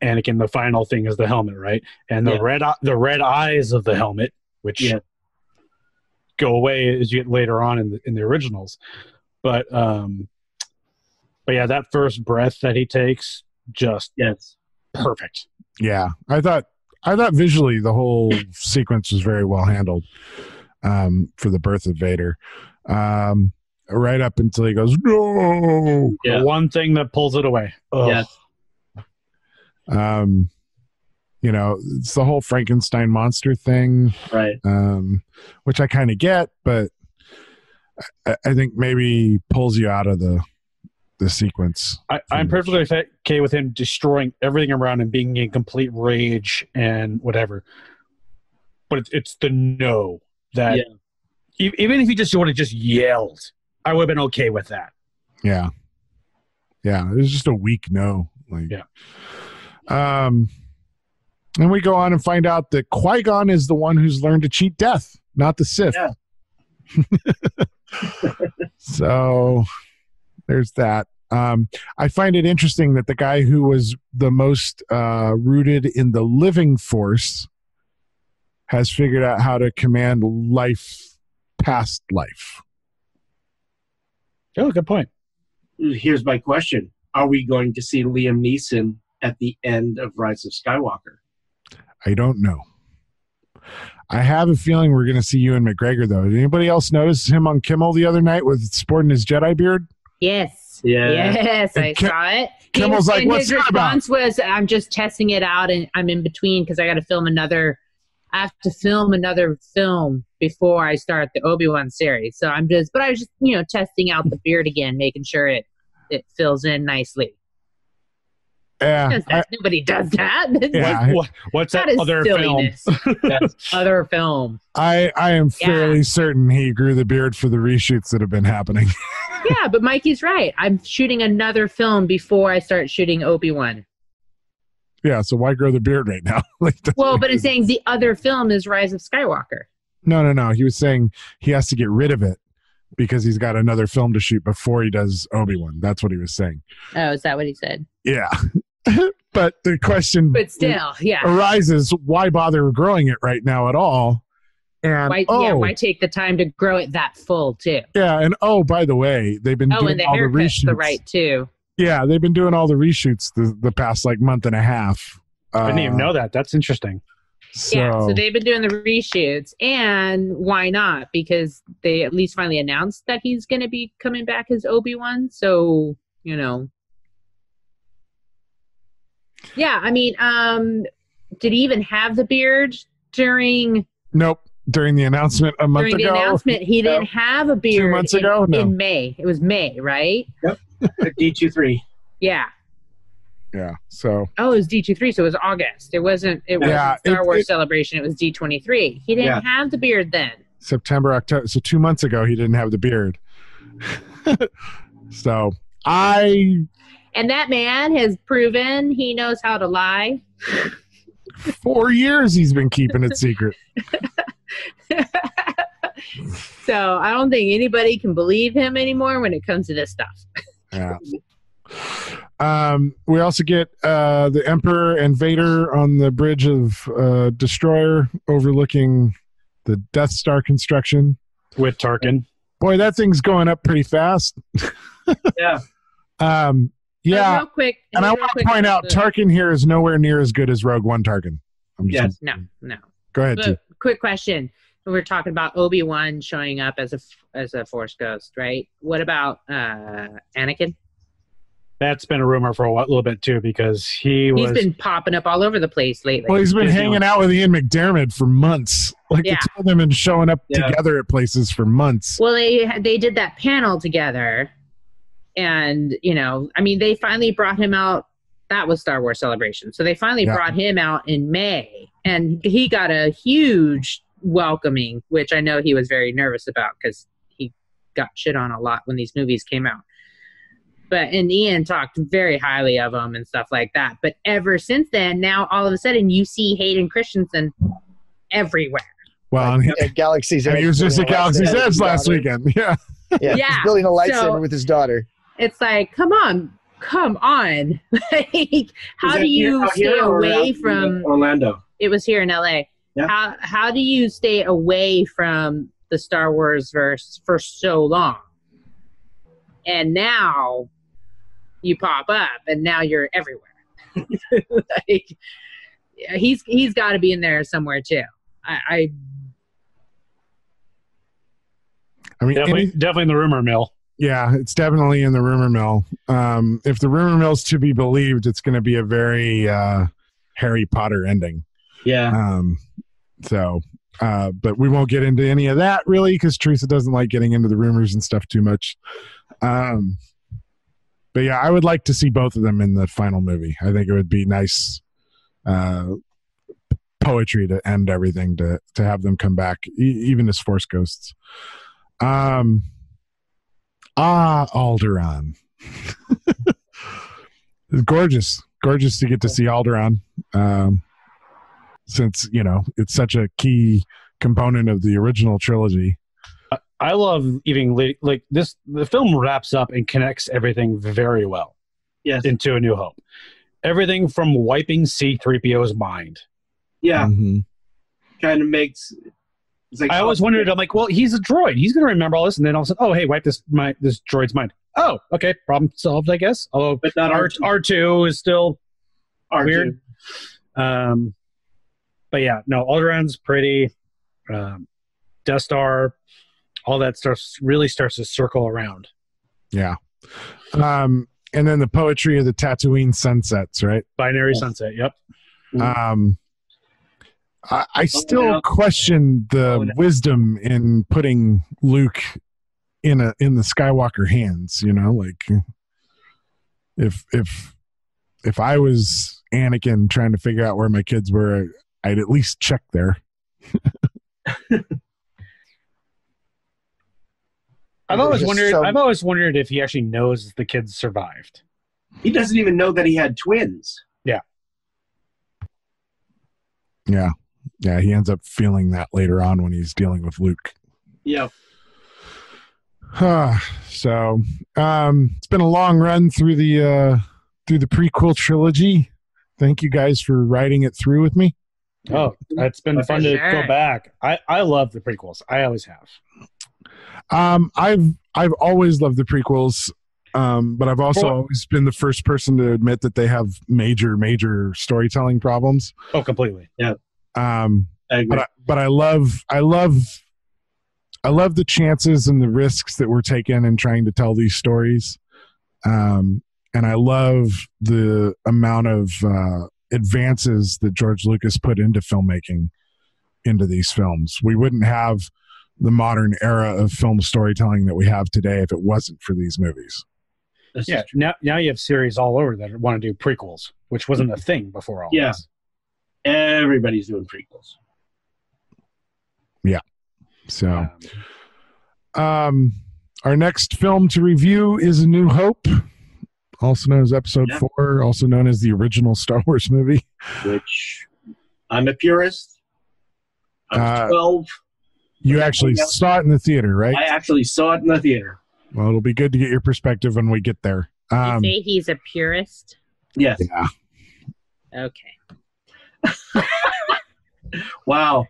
L: Anakin. The final thing is the helmet, right? And the red eyes of the helmet, which go away as you get later on in the originals. But yeah, that first breath that he takes, just perfect.
B: Yeah, I thought visually the whole sequence was very well handled for the birth of Vader. Right up until he goes, "No!"
L: Yeah. The one thing that pulls it away.
I: Yes.
B: It's the whole Frankenstein monster thing,
I: right?
B: Which I kind of get, but I think maybe pulls you out of the sequence.
L: I'm perfectly okay with him destroying everything around him, being in complete rage and whatever. But it's the no that even if he just would have just yelled, I would have been okay with that.
B: Yeah. Yeah. It was just a weak no. And we go on and find out that Qui-Gon is the one who's learned to cheat death, not the Sith.
I: Yeah.
B: So there's that. I find it interesting that the guy who was the most rooted in the living force has figured out how to command life past life.
L: Oh, good point.
I: Here's my question. Are we going to see Liam Neeson at the end of Rise of Skywalker?
B: I don't know. I have a feeling we're going to see Ewan McGregor, though. Did anybody else notice him on Kimmel the other night with sporting his Jedi beard?
M: Yes. Yes, I saw it.
B: Kimmel's like, "What's
M: his
B: that about?"
M: response was, "I'm just testing it out, and I'm in between because I got to film another. I have to film another film before I start the Obi-Wan series. So I was just, testing out the beard again, making sure it fills in nicely."
B: Yeah,
M: nobody does that.
B: Yeah.
L: What's that other
M: silliness.
L: film?
M: Other film.
B: I am fairly certain he grew the beard for the reshoots that have been happening.
M: Yeah, but Mikey's right. I'm shooting another film before I start shooting Obi-Wan.
B: Yeah, so why grow the beard right now? But
M: I'm saying the other film is Rise of Skywalker.
B: No. He was saying he has to get rid of it because he's got another film to shoot before he does Obi-Wan. That's what he was saying.
M: Oh, is that what he said?
B: Yeah. But the question arises, why bother growing it right now at all? And
M: why take the time to grow it that full too?
B: Yeah, and by the way, they've been doing
M: and the
B: all the
M: haircut's
B: reshoots.
M: the right too.
B: Yeah, they've been doing all the reshoots the past month and a half.
L: I didn't even know that. That's interesting.
M: So they've been doing the reshoots, and why not? Because they at least finally announced that he's going to be coming back as Obi-Wan. So, Yeah, I mean, did he even have the beard during...
B: Nope. During the announcement a month ago.
M: During the announcement, he didn't have a beard
B: 2 months ago?
M: in May. It was May, right?
I: Yep. D23.
M: Yeah.
B: Yeah, so...
M: Oh, it was D23, so it was August. It wasn't Star Wars Celebration. It was D23. He didn't have the beard then.
B: September, October. So 2 months ago, he didn't have the beard. So,
M: And that man has proven he knows how to lie.
B: 4 years he's been keeping it secret.
M: So I don't think anybody can believe him anymore when it comes to this stuff.
B: Yeah. We also get the Emperor and Vader on the bridge of Destroyer overlooking the Death Star construction.
L: With Tarkin.
B: Boy, that thing's going up pretty fast.
I: Yeah.
B: Yeah.
M: Real quick.
B: And I want to point out, Tarkin here is nowhere near as good as Rogue One Tarkin.
M: No.
B: Go ahead, T.
M: Quick question. We were talking about Obi-Wan showing up as a Force ghost, right? What about Anakin?
L: That's been a rumor for a little bit too, because he's
M: been popping up all over the place lately.
B: Well, he's been hanging out with Ian McDiarmid for months. The two of them been showing up together at places for months.
M: Well, they did that panel together, and they finally brought him out. That was Star Wars Celebration, so they finally brought him out in May, and he got a huge welcoming, which I know he was very nervous about because he got shit on a lot when these movies came out. And Ian talked very highly of him and stuff like that. But ever since then, now all of a sudden you see Hayden Christensen everywhere.
B: Well,
J: Galaxy's Edge.
B: He was just at Galaxy's Edge last weekend. Yeah.
J: He's building a lightsaber with his daughter.
M: It's like, come on. Like, how do you stay away from
I: Orlando?
M: It was here in LA. Yeah. How do you stay away from the Star Wars verse for so long? And now you pop up, and now you're everywhere. He's got to be in there somewhere too. I
L: mean, definitely in the rumor mill.
B: Yeah, it's definitely in the rumor mill. If the rumor mill's to be believed, it's going to be a very Harry Potter ending.
I: Yeah.
B: But we won't get into any of that really, because Teresa doesn't like getting into the rumors and stuff too much. But yeah, I would like to see both of them in the final movie. I think it would be nice poetry to end everything, to have them come back, even as Force ghosts. Alderaan. It's gorgeous to get to see Alderaan, since it's such a key component of the original trilogy.
L: I love even like this. The film wraps up and connects everything very well.
I: Yes.
L: Into A New Hope. Everything from wiping C-3PO's mind.
I: Yeah. Mm-hmm. Kind of makes. It's like,
L: I always wondered. I'm like, well, he's a droid. He's going to remember all this, and then all of a sudden, oh, hey, wipe this droid's mind. Oh, okay, problem solved, I guess. Although,
I: but not
L: R2 is still
I: R2.
L: Weird. But yeah, no, Alderaan's pretty. Death Star, all that stuff really starts to circle around.
B: Yeah. And then the poetry of the Tatooine sunsets, right?
L: Binary sunset. Yep.
B: I still question the wisdom in putting Luke in the Skywalker hands. You know, like if I was Anakin trying to figure out where my kids were, I'd at least check there.
L: I've always wondered if he actually knows the kids survived.
I: He doesn't even know that he had twins.
B: Yeah, he ends up feeling that later on when he's dealing with Luke.
I: Yeah.
B: So it's been a long run through the prequel trilogy. Thank you guys for writing it through with me.
L: Oh, it's been fun to go back. I love the prequels. I always have.
B: I've always loved the prequels, but I've also always been the first person to admit that they have major storytelling problems.
L: Oh, completely.
I: Yeah.
B: I agree. But I love the chances and the risks that were taken in trying to tell these stories. And I love the amount of advances that George Lucas put into filmmaking into these films. We wouldn't have the modern era of film storytelling that we have today if it wasn't for these movies.
L: Yeah, now you have series all over that want to do prequels, which wasn't a thing before all this.
I: Everybody's doing prequels.
B: Yeah. So our next film to review is A New Hope, also known as Episode 4, also known as the original Star Wars movie.
I: Which I'm a purist. I'm 12.
B: You actually saw it in the theater, right?
I: I actually saw it in the theater.
B: Well, it'll be good to get your perspective when we get there.
M: You say he's a purist?
I: Yes.
B: Yeah.
M: Okay.
I: Wow.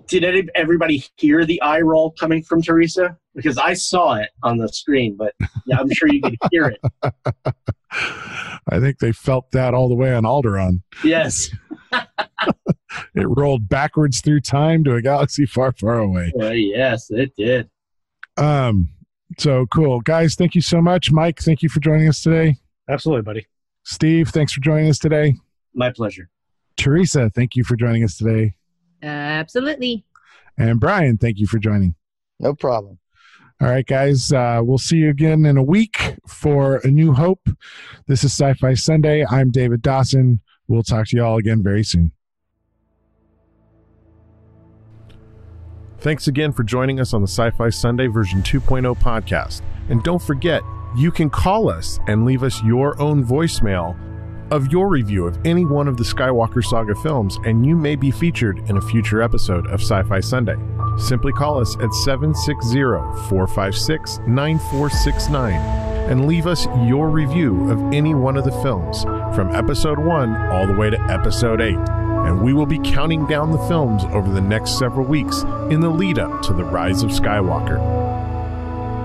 I: Did everybody hear the eye roll coming from Teresa? Because I saw it on the screen, but yeah, I'm sure you could hear it.
B: I think they felt that all the way on Alderaan.
I: Yes.
B: It rolled backwards through time to a galaxy far, far away.
I: Yes, it did.
B: So cool. Guys, thank you so much. Mike, thank you for joining us today.
L: Absolutely, buddy.
B: Steve, thanks for joining us today.
I: My pleasure.
B: Teresa, thank you for joining us today.
M: Absolutely.
B: And Brian, thank you for joining.
J: No problem.
B: All right, guys. We'll see you again in a week for A New Hope. This is Sci-Fi Sunday. I'm David Dawson. We'll talk to you all again very soon. Thanks again for joining us on the Sci-Fi Sunday version 2.0 podcast. And don't forget, you can call us and leave us your own voicemail of your review of any one of the Skywalker Saga films, and you may be featured in a future episode of Sci-Fi Sunday. Simply call us at 760-456-9469 and leave us your review of any one of the films from episode 1 all the way to episode 8. And we will be counting down the films over the next several weeks in the lead up to the Rise of Skywalker.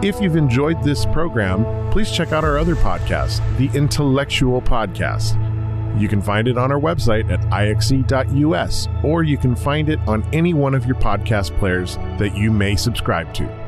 B: If you've enjoyed this program, please check out our other podcast, The Intellectual Podcast. You can find it on our website at ixe.us, or you can find it on any one of your podcast players that you may subscribe to.